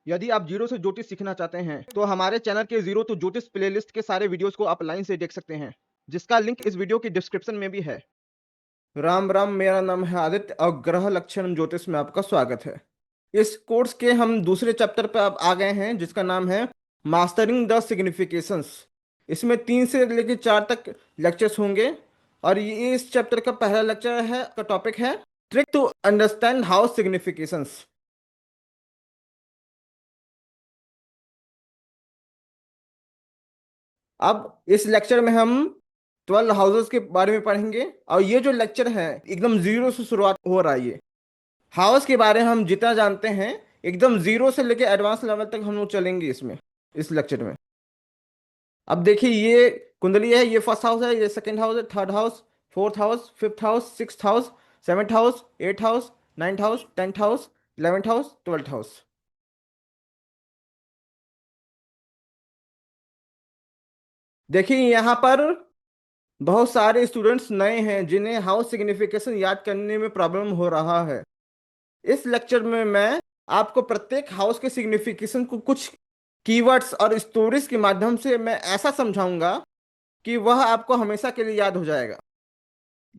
यदि आप जीरो से ज्योतिष सीखना चाहते हैं तो हमारे चैनल के जीरो टू ज्योतिष प्लेलिस्ट के सारे वीडियोस को आप लाइन से देख सकते हैं, जिसका लिंक इस वीडियो की डिस्क्रिप्शन में भी है। राम राम, मेरा नाम है आदित्य और ग्रह लक्षण ज्योतिष में आपका स्वागत है। इस कोर्स के हम दूसरे चैप्टर पर अब आ गए हैं, जिसका नाम है मास्टरिंग द सिग्निफिकेशंस। इसमें 3 से लेकर 4 तक लेक्चर्स होंगे और ये इस चैप्टर का पहला लेक्चर है। का टॉपिक है trick to understand house significations. अब इस लेक्चर में हम 12 हाउसेस के बारे में पढ़ेंगे और ये जो लेक्चर है एकदम जीरो से शुरुआत हो रहा है। ये हाउस के बारे में हम जितना जानते हैं एकदम जीरो से लेके एडवांस लेवल तक हम लोग चलेंगे इसमें, इस लेक्चर में। अब देखिए, ये कुंडली है, ये फर्स्ट हाउस है, ये सेकंड हाउस है, third house, fourth house, fifth house, sixth house, seventh house, eight house, ninth house, tenth house, 11th house, 12th house. देखिए यहाँ पर बहुत सारे स्टूडेंट्स नए हैं जिन्हें हाउस सिग्निफिकेशन याद करने में प्रॉब्लम हो रहा है। इस लेक्चर में मैं आपको प्रत्येक हाउस के सिग्निफिकेशन को कुछ कीवर्ड्स और स्टोरीज के माध्यम से मैं ऐसा समझाऊंगा कि वह आपको हमेशा के लिए याद हो जाएगा।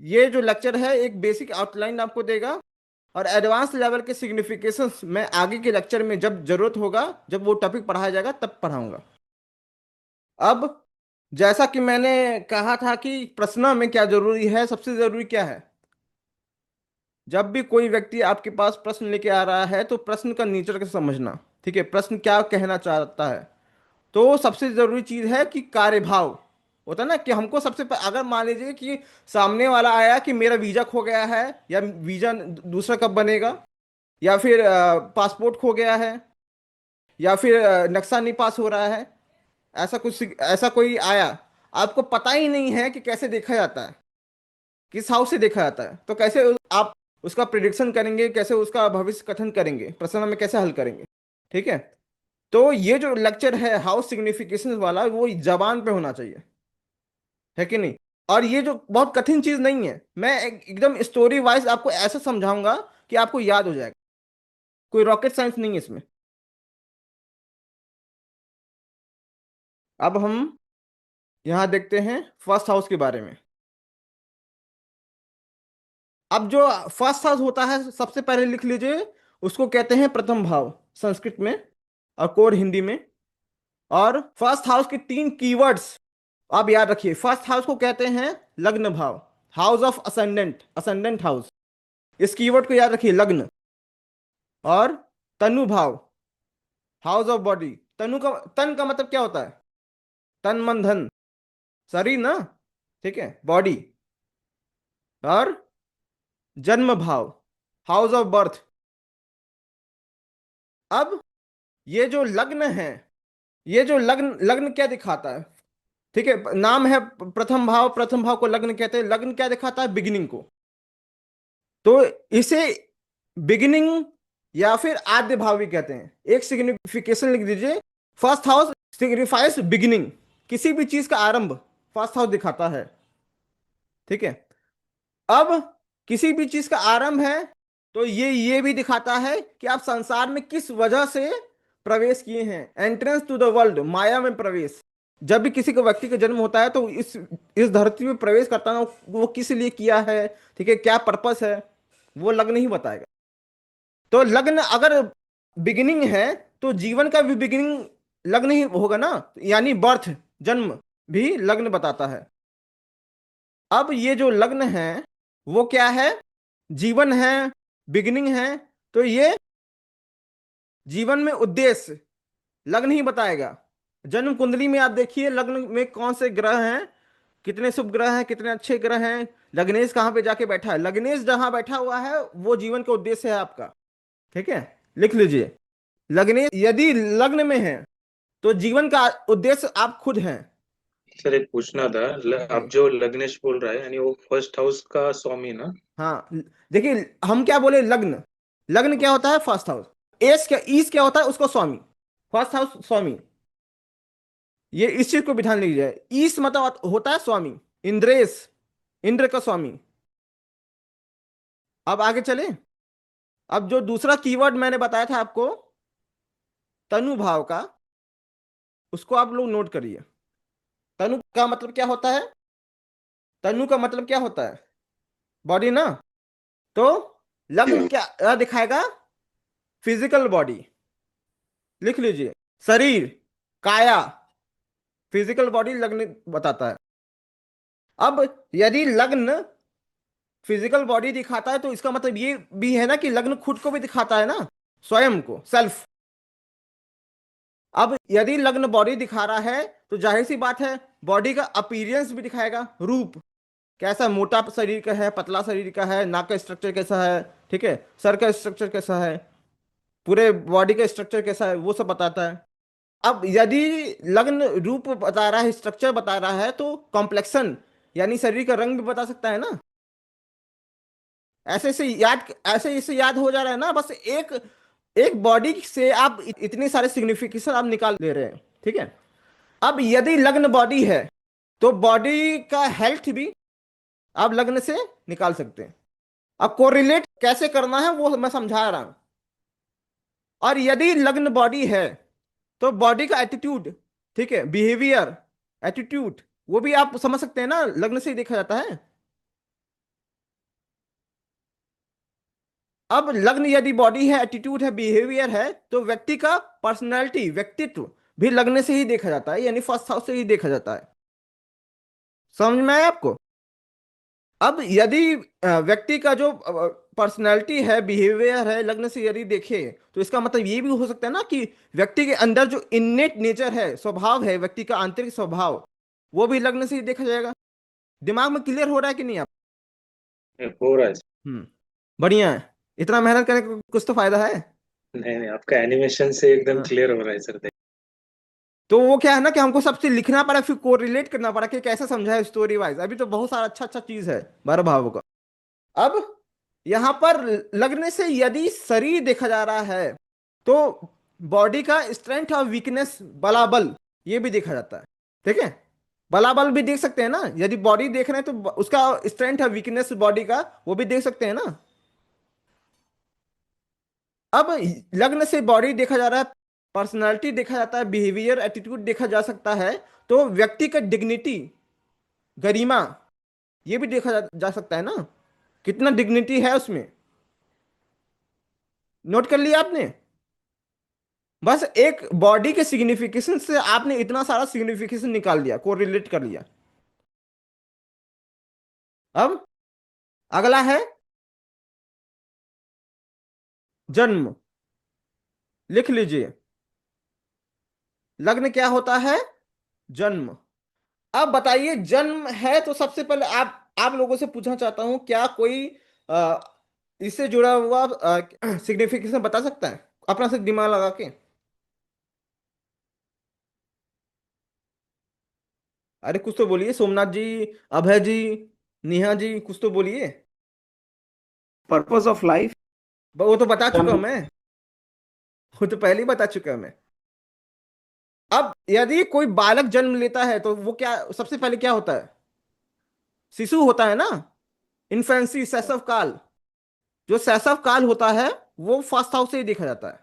ये जो लेक्चर है एक बेसिक आउटलाइन आपको देगा और एडवांस लेवल के सिग्निफिकेशंस मैं आगे के लेक्चर में जब जरूरत होगा, जब वो टॉपिक पढ़ाया जाएगा तब पढ़ाऊंगा। अब जैसा कि मैंने कहा था कि प्रश्न में क्या जरूरी है, सबसे जरूरी क्या है? जब भी कोई व्यक्ति आपके पास प्रश्न लेके आ रहा है तो प्रश्न का नेचर को समझना। ठीक है, प्रश्न क्या कहना चाहता है। तो सबसे जरूरी चीज है कि कार्यभाव होता है ना, कि हमको अगर मान लीजिए कि सामने वाला आया कि मेरा वीजा खो गया है या वीजा दूसरा कब बनेगा, या फिर पासपोर्ट खो गया है, या फिर नक्शा नहीं पास हो रहा है, ऐसा कोई आया, आपको पता ही नहीं है कि कैसे देखा जाता है, किस हाउस से देखा जाता है, तो कैसे आप उसका प्रिडिक्शन करेंगे, कैसे उसका भविष्य कथन करेंगे, प्रश्न में कैसे हल करेंगे। ठीक है, तो ये जो लेक्चर है हाउस सिग्निफिकेशन वाला वो जबान पे होना चाहिए, है कि नहीं? और ये जो बहुत कठिन चीज नहीं है, मैं एकदम स्टोरी वाइज आपको ऐसा समझाऊंगा कि आपको याद हो जाएगा। कोई रॉकेट साइंस नहीं है इसमें। अब हम यहाँ देखते हैं फर्स्ट हाउस के बारे में। अब जो फर्स्ट हाउस होता है सबसे पहले लिख लीजिए, उसको कहते हैं प्रथम भाव संस्कृत में और कोर हिंदी में। और फर्स्ट हाउस के 3 कीवर्ड्स आप याद रखिए। फर्स्ट हाउस को कहते हैं लग्न भाव, house of ascendant, ascendant house. इस कीवर्ड को याद रखिए, लग्न। और तनु भाव, हाउस ऑफ बॉडी। तन का मतलब क्या होता है? तन मन धन, शरीर ना, ठीक है, बॉडी। और जन्म भाव, हाउस ऑफ बर्थ। अब ये जो लग्न है, ये जो लग्न लग्न क्या दिखाता है? ठीक है, नाम है प्रथम भाव, प्रथम भाव को लग्न कहते हैं। लग्न क्या दिखाता है? बिगिनिंग को। तो इसे बिगिनिंग या फिर आद्य भाव भी कहते हैं। एक सिग्निफिकेशन लिख दीजिए, फर्स्ट हाउस सिग्निफाइज बिगिनिंग, किसी भी चीज का आरंभ फर्स्ट हाउस दिखाता है। ठीक है, अब किसी भी चीज का आरंभ है तो ये भी दिखाता है कि आप संसार में किस वजह से प्रवेश किए हैं। एंट्रेंस टू द वर्ल्ड, माया में प्रवेश। जब भी किसी को व्यक्ति का जन्म होता है तो इस धरती में प्रवेश करता है, वो किस लिए किया है, ठीक है, क्या पर्पस है, वो लग्न ही बताएगा। तो लग्न अगर बिगिनिंग है तो जीवन का भी बिगिनिंग लग्न ही होगा ना, यानी बर्थ, जन्म भी लग्न बताता है। अब ये जो लग्न है वो क्या है? जीवन है, बिगिनिंग है। तो ये जीवन में उद्देश्य लग्न ही बताएगा। जन्म कुंडली में आप देखिए लग्न में कौन से ग्रह हैं, कितने शुभ ग्रह हैं, कितने अच्छे ग्रह हैं, लग्नेश कहाँ पे जाके बैठा है। लग्नेश जहां बैठा हुआ है वो जीवन का उद्देश्य है आपका। ठीक है, लिख लीजिए, लग्नेश यदि लग्न में है तो जीवन का उद्देश्य आप खुद हैं। सर एक पूछना था जी, आप जो लग्नेश बोल रहा है यानी वो फर्स्ट हाउस का स्वामी ना। हाँ। देखिए, हम क्या बोले, लग्न, लग्न क्या होता है? First house. एस क्या, ईस क्या होता है? उसको स्वामी, फर्स्ट हाउस स्वामी। ये इस चीज को भी ध्यान लीजिए, ईस मतलब होता है स्वामी, इंद्रेश, इंद्र का स्वामी। अब आगे चले। अब जो दूसरा कीवर्ड मैंने बताया था आपको, तनु भाव का, उसको आप लोग नोट करिए। तनु का मतलब क्या होता है? तनु का मतलब क्या होता है? बॉडी ना। तो जी लग्न हाँ। क्या दिखाएगा? Physical body. लिख लीजिए, शरीर, काया, फिजिकल बॉडी लग्न बताता है। अब यदि लग्न फिजिकल बॉडी दिखाता है तो इसका मतलब ये भी है ना कि लग्न खुद को भी दिखाता है ना, स्वयं को, सेल्फ। अब यदि लग्न बॉडी दिखा रहा है तो जाहिर सी बात है बॉडी का अपीयरेंस भी दिखाएगा, रूप। कैसा, मोटा शरीर का है, पतला शरीर का है, नाक का स्ट्रक्चर कैसा है, ठीक है, सर का स्ट्रक्चर कैसा है, पूरे बॉडी का स्ट्रक्चर कैसा है, वो सब बताता है। अब यदि लग्न रूप बता रहा है, स्ट्रक्चर बता रहा है, तो कॉम्प्लेक्शन यानी शरीर का रंग भी बता सकता है ना। ऐसे इसे याद हो जा रहा है ना, बस एक एक बॉडी से आप इतने सारे सिग्निफिकेशन आप निकाल ले रहे हैं, ठीक है। अब यदि लग्न बॉडी है तो बॉडी का हेल्थ भी आप लग्न से निकाल सकते हैं। अब कोरिलेट कैसे करना है वो मैं समझा रहा हूं। और यदि लग्न बॉडी है तो बॉडी का एटीट्यूड, ठीक है, बिहेवियर, एटीट्यूड, वो भी आप समझ सकते हैं ना, लग्न से ही देखा जाता है। अब लग्न यदि बॉडी है, एटीट्यूड है, बिहेवियर है, तो व्यक्ति का पर्सनैलिटी, व्यक्तित्व भी लग्न से ही देखा जाता है, यानी फर्स्ट हाउस से ही देखा जाता है। समझ में आया आपको? अब यदि व्यक्ति का जो पर्सनैलिटी है, बिहेवियर है, लग्न से यदि देखे तो इसका मतलब ये भी हो सकता है ना कि व्यक्ति के अंदर जो इन्नेट नेचर है, स्वभाव है, व्यक्ति का आंतरिक स्वभाव, वो भी लग्न से ही देखा जाएगा। दिमाग में क्लियर हो रहा है कि नहीं आप? हो रहा है। हम्म। बढ़िया है। इतना मेहनत करने का कुछ तो फायदा है। नहीं नहीं, आपका एनिमेशन से एकदम हाँ। क्लियर हो रहा है सर। तो वो क्या है ना कि हमको सबसे लिखना पड़ा, फिर कोरिलेट करना पड़ा कि कैसे समझाए स्टोरी वाइज। अभी तो बहुत सारा अच्छा अच्छा चीज है बारह भावों का। अब यहां पर लगने से यदि शरीर देखा जा रहा है तो बॉडी का स्ट्रेंथ और वीकनेस, बलाबल, ये भी देखा जाता है, ठीक है। बलाबल भी देख सकते हैं ना, यदि बॉडी देख रहे हैं तो उसका स्ट्रेंथ और वीकनेस बॉडी का वो भी देख सकते हैं ना। अब लग्न से बॉडी देखा जा रहा है, पर्सनालिटी देखा जाता है, बिहेवियर, एटीट्यूड देखा जा सकता है, तो व्यक्ति का डिग्निटी, गरिमा, ये भी देखा जा सकता है ना, कितना डिग्निटी है उसमें। नोट कर लिया आपने? बस एक बॉडी के सिग्निफिकेशन से आपने इतना सारा सिग्निफिकेशन निकाल लिया, कोरिलेट कर लिया। अब अगला है जन्म। लिख लीजिए, लग्न क्या होता है? जन्म। अब बताइए, जन्म है तो सबसे पहले आप लोगों से पूछना चाहता हूं, क्या कोई अ, इससे जुड़ा हुआ सिग्निफिकेशन बता सकता है अपना से दिमाग लगा के? अरे कुछ तो बोलिए, सोमनाथ जी, अभय जी, नेहा जी, कुछ तो बोलिए। Purpose of life. वो तो बता चुका हूं मैं, वो तो पहले ही बता चुका हूं मैं। अब यदि कोई बालक जन्म लेता है तो वो क्या, सबसे पहले क्या होता है? शिशु होता है ना, इन्फेंसी, शैशव काल। जो शैशव काल होता है वो फर्स्ट हाउस से ही देखा जाता है।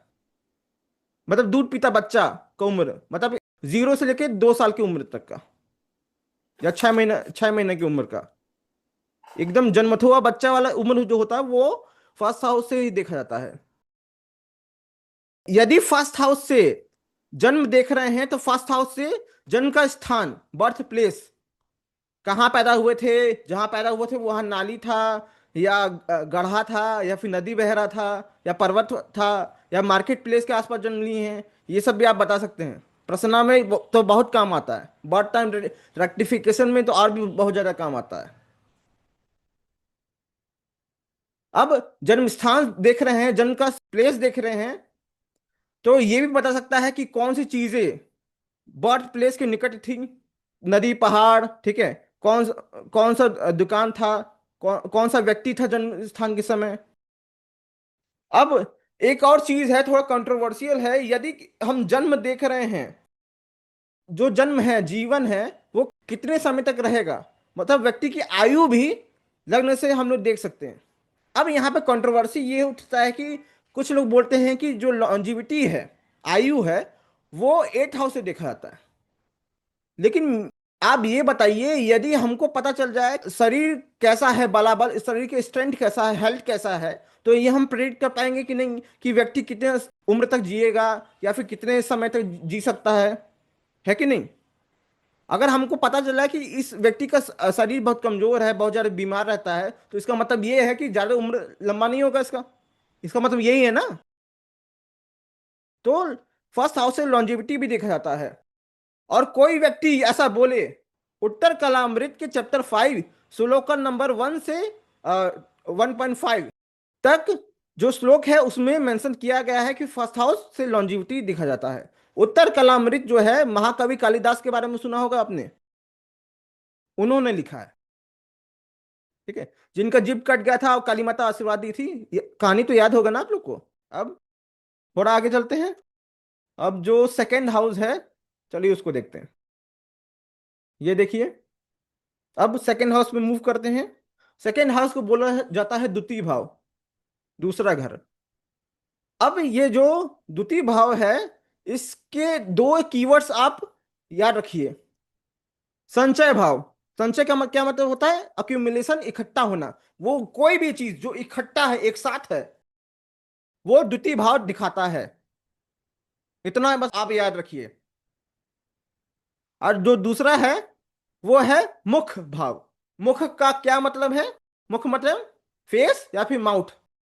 मतलब दूध पीता बच्चा का उम्र, मतलब 0 से लेके 2 साल की उम्र तक का, या 6 महीने की उम्र का, एकदम जन्मत हुआ बच्चा वाला उम्र जो होता है वो फर्स्ट हाउस से ही देखा जाता है। यदि फर्स्ट हाउस से जन्म देख रहे हैं तो फर्स्ट हाउस से जन्म का स्थान, बर्थ प्लेस, कहाँ पैदा हुए थे, जहां पैदा हुए थे वहां नाली था, या गढ़ा था, या फिर नदी बह रहा था, या पर्वत था, या मार्केट प्लेस के आसपास जन्म लिए हैं, ये सब भी आप बता सकते हैं। प्रश्न में तो बहुत काम आता है, बर्थ टाइम रेक्टिफिकेशन में तो और भी बहुत ज्यादा काम आता है। अब जन्म स्थान देख रहे हैं, जन्म का प्लेस देख रहे हैं, तो ये भी बता सकता है कि कौन सी चीजें बर्थ प्लेस के निकट थी, नदी, पहाड़, ठीक है, कौन सा दुकान था, कौन सा व्यक्ति था जन्म स्थान के समय। अब एक और चीज है, थोड़ा कंट्रोवर्शियल है, यदि हम जन्म देख रहे हैं, जो जन्म है, जीवन है, वो कितने समय तक रहेगा, मतलब व्यक्ति की आयु भी लग्न से हम लोग देख सकते हैं। अब यहाँ पे कंट्रोवर्सी ये उठता है कि कुछ लोग बोलते हैं कि जो लॉन्जिविटी है, आयु है वो 8 हाउस से देखा जाता है। लेकिन आप ये बताइए, यदि हमको पता चल जाए शरीर कैसा है, बलाबल शरीर के स्ट्रेंथ कैसा है, हेल्थ कैसा है, तो ये हम प्रेडिक्ट कर पाएंगे कि नहीं कि व्यक्ति कितने उम्र तक जिएगा या फिर कितने समय तक जी सकता है कि नहीं। अगर हमको पता चला कि इस व्यक्ति का शरीर बहुत कमजोर है, बहुत ज्यादा बीमार रहता है, तो इसका मतलब ये है कि ज्यादा उम्र लंबा नहीं होगा इसका। इसका मतलब यही है ना। तो फर्स्ट हाउस से लॉन्जेविटी भी देखा जाता है। और कोई व्यक्ति ऐसा बोले, उत्तर कलामृत के चैप्टर 5 श्लोकन नंबर 1 से 1.5 तक जो श्लोक है उसमें मेंशन किया गया है कि फर्स्ट हाउस से लॉन्जिविटी दिखा जाता है। उत्तर कलामृत जो है, महाकवि कालिदास के बारे में सुना होगा आपने, उन्होंने लिखा है। ठीक है, जिनका जीभ कट गया था और काली माता आशीर्वाद दी थी, ये कहानी तो याद होगा ना आप लोग को। अब थोड़ा आगे चलते हैं। अब जो सेकेंड हाउस है, चलिए उसको देखते हैं। ये देखिए, अब सेकेंड हाउस में मूव करते हैं। सेकेंड हाउस को बोला जाता है द्वितीय भाव, दूसरा घर। अब ये जो द्वितीय भाव है, इसके दो कीवर्ड्स आप याद रखिए। संचय भाव, संचय का क्या मतलब होता है? अक्यूमुलेशन, इकट्ठा होना। वो कोई भी चीज जो इकट्ठा है, एक साथ है, वो द्वितीय भाव दिखाता है। इतना बस आप याद रखिए। और जो दूसरा है वो है मुख भाव। मुख का क्या मतलब है? मुख मतलब फेस या फिर माउथ,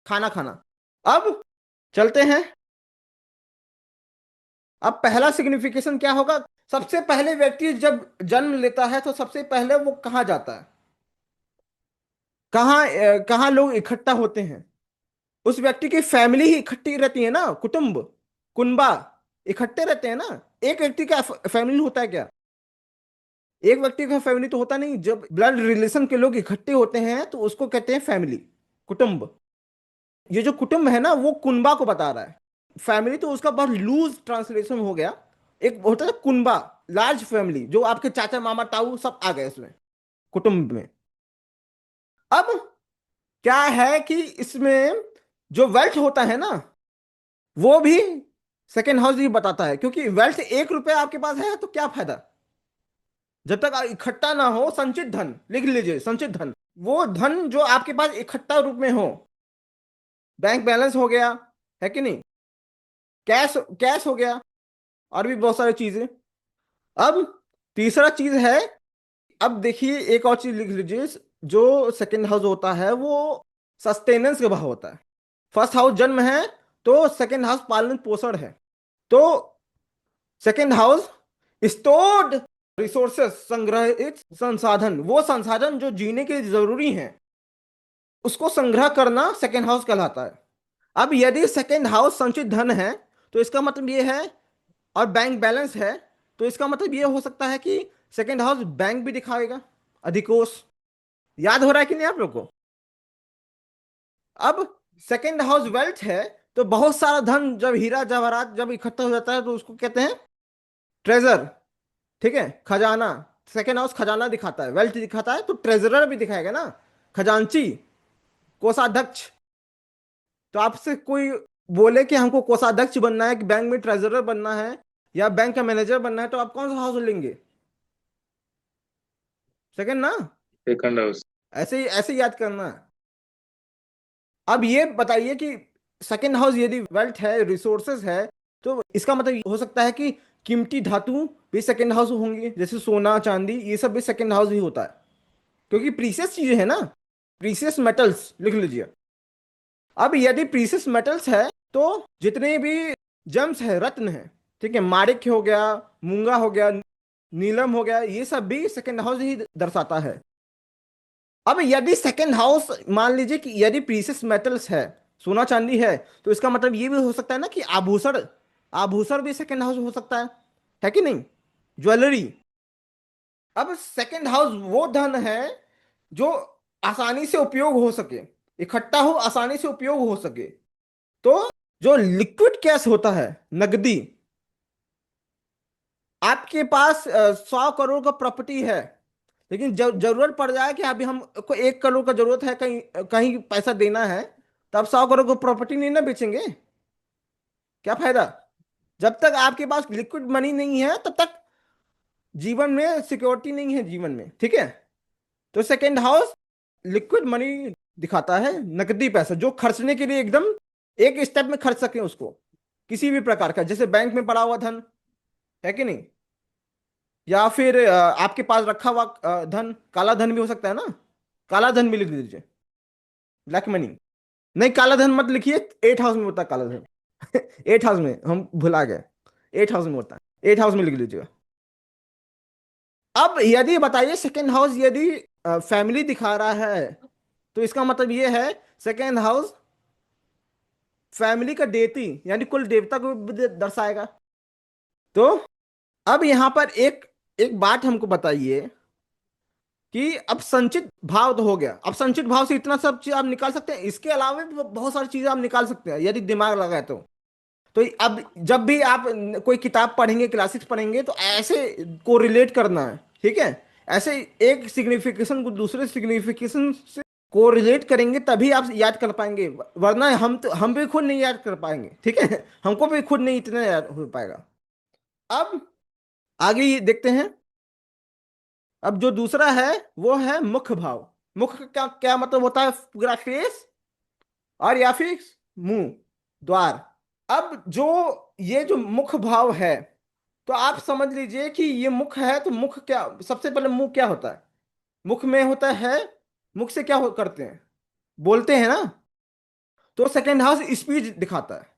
खाना खाना। अब चलते हैं। अब पहला सिग्निफिकेशन क्या होगा? सबसे पहले व्यक्ति जब जन्म लेता है तो सबसे पहले वो कहाँ जाता है? कहाँ लोग इकट्ठा होते हैं? उस व्यक्ति की फैमिली ही इकट्ठी रहती है ना, कुटुंब, कुनबा इकट्ठे रहते हैं ना। एक व्यक्ति का फैमिली होता है क्या? एक व्यक्ति का फैमिली तो होता नहीं। जब ब्लड रिलेशन के लोग इकट्ठे होते हैं तो उसको कहते हैं फैमिली, कुटुंब। ये जो कुटुंब है ना, वो कुनबा को बता रहा है। फैमिली तो उसका बहुत लूज ट्रांसलेशन हो गया। एक होता है कुनबा, लार्ज फैमिली, जो आपके चाचा मामा ताऊ सब आ गए इसमें, कुटुंब में। अब क्या है कि इसमें जो वेल्थ होता है ना, वो भी सेकेंड हाउस ही बताता है। क्योंकि वेल्थ 1 रुपया आपके पास है तो क्या फायदा, जब तक इकट्ठा ना हो। संचित धन लिख लीजिए, संचित धन, वो धन जो आपके पास इकट्ठा रूप में हो। बैंक बैलेंस हो गया, है कि नहीं, कैश कैश हो गया, और भी बहुत सारी चीजें। अब तीसरा चीज है, अब देखिए एक और चीज लिख लीजिए। जो सेकंड हाउस होता है वो सस्टेनेंस का भाव होता है। फर्स्ट हाउस जन्म है, तो सेकंड हाउस पालन पोषण है। तो सेकंड हाउस स्टोर्ड रिसोर्सेस, संग्रहित संसाधन, वो संसाधन जो जीने के लिए जरूरी हैं, उसको संग्रह करना सेकंड हाउस कहलाता है। अब यदि सेकंड हाउस संचित धन है तो इसका मतलब ये है, और बैंक बैलेंस है, तो इसका मतलब ये हो सकता है कि सेकंड हाउस बैंक भी दिखाएगा, अधिकोष। याद हो रहा है कि नहीं आप लोग को? अब सेकंड हाउस वेल्थ है, तो बहुत सारा धन, जब हीरा जवाहरात जब इकट्ठा हो जाता है तो उसको कहते हैं ट्रेजर। ठीक है, खजाना। सेकंड हाउस खजाना दिखाता है, वेल्थ दिखाता है, तो ट्रेजरर भी दिखाएगा ना, खजांची, कोषाध्यक्ष। तो आपसे कोई बोले कि हमको कोषाध्यक्ष बनना है, कि बैंक में ट्रेजरर बनना है, या बैंक का मैनेजर बनना है, तो आप कौन सा हाउस लेंगे? सेकंड ना। Second house. ऐसे ही याद करना है। अब ये बताइए कि सेकंड हाउस यदि वेल्थ है, रिसोर्सेज है, तो इसका मतलब हो सकता है कि कीमती धातु भी सेकंड हाउस होंगे, जैसे सोना चांदी, ये सब भी सेकंड हाउस ही होता है। क्योंकि प्रीसियस चीजें है ना, प्रीसियस मेटल्स लिख लीजिए। अब यदि प्रीसियस मेटल्स है, तो जितने भी जेम्स है, रत्न है, ठीक है, माणिक्य हो गया, मूंगा हो गया, नीलम हो गया, ये सब भी सेकंड हाउस ही दर्शाता है। अब यदि सेकंड हाउस, मान लीजिए कि यदि प्रीसियस मेटल्स है, सोना चांदी है, तो इसका मतलब ये भी हो सकता है ना कि आभूषण, आभूषण भी सेकंड हाउस हो सकता है कि नहीं, ज्वेलरी। अब सेकंड हाउस वो धन है जो आसानी से उपयोग हो सके, इकट्ठा हो, आसानी से उपयोग हो सके। तो जो लिक्विड कैश होता है, नकदी, आपके पास 100 करोड़ का प्रॉपर्टी है, लेकिन जरूरत पड़ जाए कि अभी हमको 1 करोड़ का जरूरत है, कहीं कहीं पैसा देना है, तो आप 100 करोड़ को प्रॉपर्टी नहीं ना बेचेंगे, क्या फायदा? जब तक आपके पास लिक्विड मनी नहीं है तब तक जीवन में सिक्योरिटी नहीं है जीवन में, ठीक है। तो सेकेंड हाउस लिक्विड मनी दिखाता है, नकदी पैसा जो खर्चने के लिए एकदम एक स्टेप में खर्च सके उसको, किसी भी प्रकार का, जैसे बैंक में पड़ा हुआ धन है कि नहीं, या फिर आपके पास रखा हुआ धन, काला धन भी हो सकता है ना, काला धन भी लिख दीजिए, ब्लैक मनी। नहीं काला धन मत लिखिए, एट हाउस में होता है काला धन। एट हाउस में हम भुला गए, एट हाउस में होता है, एट हाउस में लिख लीजिएगा। अब यदि बताइए सेकेंड हाउस यदि फैमिली दिखा रहा है तो इसका मतलब ये है सेकेंड हाउस फैमिली का देती यानी कुल देवता को भी दर्शाएगा। तो अब यहां पर एक एक बात हमको बताइए कि अब संचित भाव तो हो गया, अब संचित भाव से इतना सब चीज आप निकाल सकते हैं, इसके अलावा भी बहुत सारी चीजें आप निकाल सकते हैं यदि दिमाग लगाए तो अब जब भी आप कोई किताब पढ़ेंगे, क्लासिक्स पढ़ेंगे, तो ऐसे को रिलेट करना है, ठीक है। ऐसे एक सिग्निफिकेशन को दूसरे सिग्निफिकेशन से को रिलेट करेंगे तभी आप याद कर पाएंगे, वरना हम भी खुद नहीं याद कर पाएंगे, ठीक है। हमको भी खुद नहीं इतना याद हो पाएगा। अब आगे ये देखते हैं। अब जो दूसरा है वो है मुख भाव। मुख का क्या क्या मतलब होता है, पूरा फेस और या फिर मुंह, द्वार। अब जो ये जो मुख भाव है तो आप समझ लीजिए कि ये मुख है, तो मुख क्या, सबसे पहले मुंह क्या होता है, मुख में होता है, मुख से क्या करते हैं, बोलते हैं ना। तो सेकेंड हाउस स्पीच दिखाता है।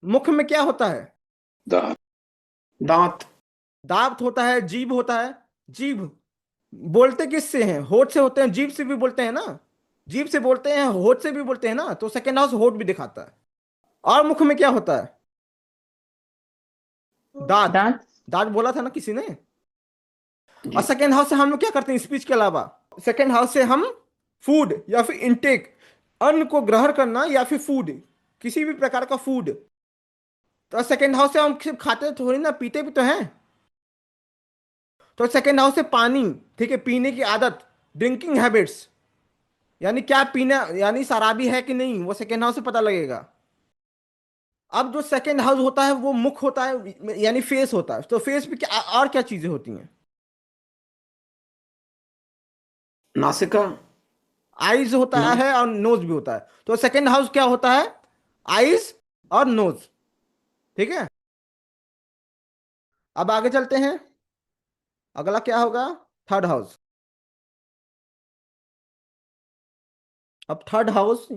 मुख में क्या होता है, दांत दांत दांत होता है, जीभ होता है। जीभ बोलते किससे हैं, होठ से होते हैं, जीभ से भी बोलते हैं ना, जीभ से बोलते हैं, होठ से भी बोलते हैं ना, तो सेकेंड हाउस होठ भी दिखाता है। और मुख में क्या होता है, दांत। दांत। दांत बोला था ना किसी ने। और जी सेकेंड हाउस से हम लोग क्या करते हैं स्पीच के अलावा, सेकेंड हाउस से हम फूड या फिर इनटेक, अन्न को ग्रहण करना या फिर फूड, किसी भी प्रकार का फूड। तो सेकेंड हाउस से हम सिर्फ खाते थोड़ी ना, पीते भी तो हैं। तो सेकेंड हाउस से पानी, ठीक है, पीने की आदत, ड्रिंकिंग हैबिट्स, यानी क्या पीना, यानी शराबी है कि नहीं, वो सेकेंड हाउस से पता लगेगा। अब जो सेकेंड हाउस होता है वो मुख होता है यानी फेस होता है, तो फेस पे क्या और क्या चीजें होती हैं, नासिका आईज होता नो है और नोज भी होता है। तो सेकेंड हाउस क्या होता है, आईज और नोज, ठीक है। अब आगे चलते हैं, अगला क्या होगा, थर्ड हाउस। अब थर्ड हाउस,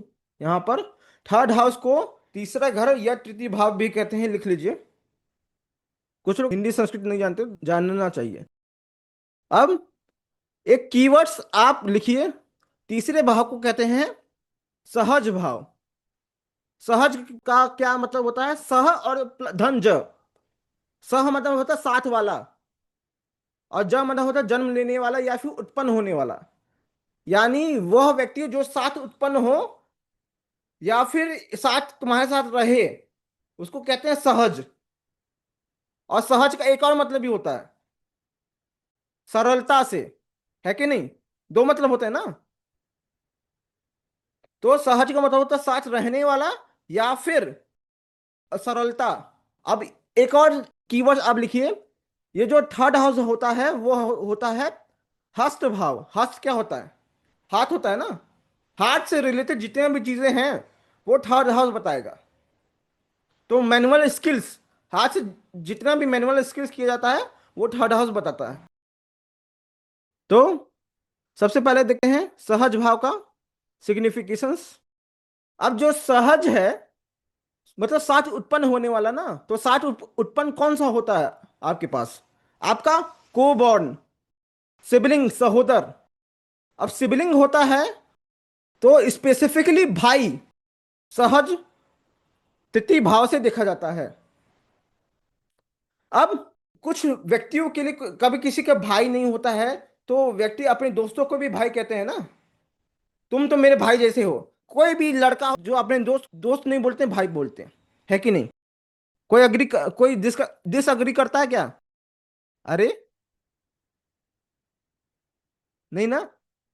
यहां पर थर्ड हाउस को तीसरा घर या तृतीय भाव भी कहते हैं, लिख लीजिए। कुछ लोग हिंदी संस्कृत नहीं जानते, जानना चाहिए। अब एक कीवर्ड्स आप लिखिए, तीसरे भाव को कहते हैं सहज भाव। सहज का क्या मतलब होता है, सह और धन ज, सह मतलब होता है साथ वाला, और ज मतलब होता है जन्म लेने वाला या फिर उत्पन्न होने वाला, यानी वह व्यक्ति जो साथ उत्पन्न हो या फिर साथ तुम्हारे साथ रहे, उसको कहते हैं सहज। और सहज का एक और मतलब भी होता है सरलता से, है कि नहीं, दो मतलब होते हैं ना। तो सहज का मतलब होता है साथ रहने वाला या फिर सरलता। अब एक और कीवर्ड आप लिखिए, ये जो थर्ड हाउस होता है वो होता है हस्त भाव। हस्त क्या होता है, हाथ होता है ना, हाथ से रिलेटेड जितने भी चीजें हैं वो थर्ड हाउस बताएगा। तो मैनुअल स्किल्स, हाथ से जितना भी मैनुअल स्किल्स किया जाता है वो थर्ड हाउस बताता है। तो सबसे पहले देखते हैं सहज भाव का सिग्निफिकेशंस। अब जो सहज है मतलब साथ उत्पन्न होने वाला ना, तो साथ उत्पन्न कौन सा होता है आपके पास, आपका कोबॉर्न, सिबलिंग, सहोदर। अब सिबलिंग होता है तो स्पेसिफिकली भाई, सहज तृतीय भाव से देखा जाता है। अब कुछ व्यक्तियों के लिए कभी किसी का भाई नहीं होता है, तो व्यक्ति अपने दोस्तों को भी भाई कहते हैं ना, तुम तो मेरे भाई जैसे हो। कोई भी लड़का जो अपने दोस्त दोस्त नहीं बोलते, भाई बोलते हैं, है कि नहीं। कोई कोई डिसअग्री करता है क्या, अरे नहीं ना।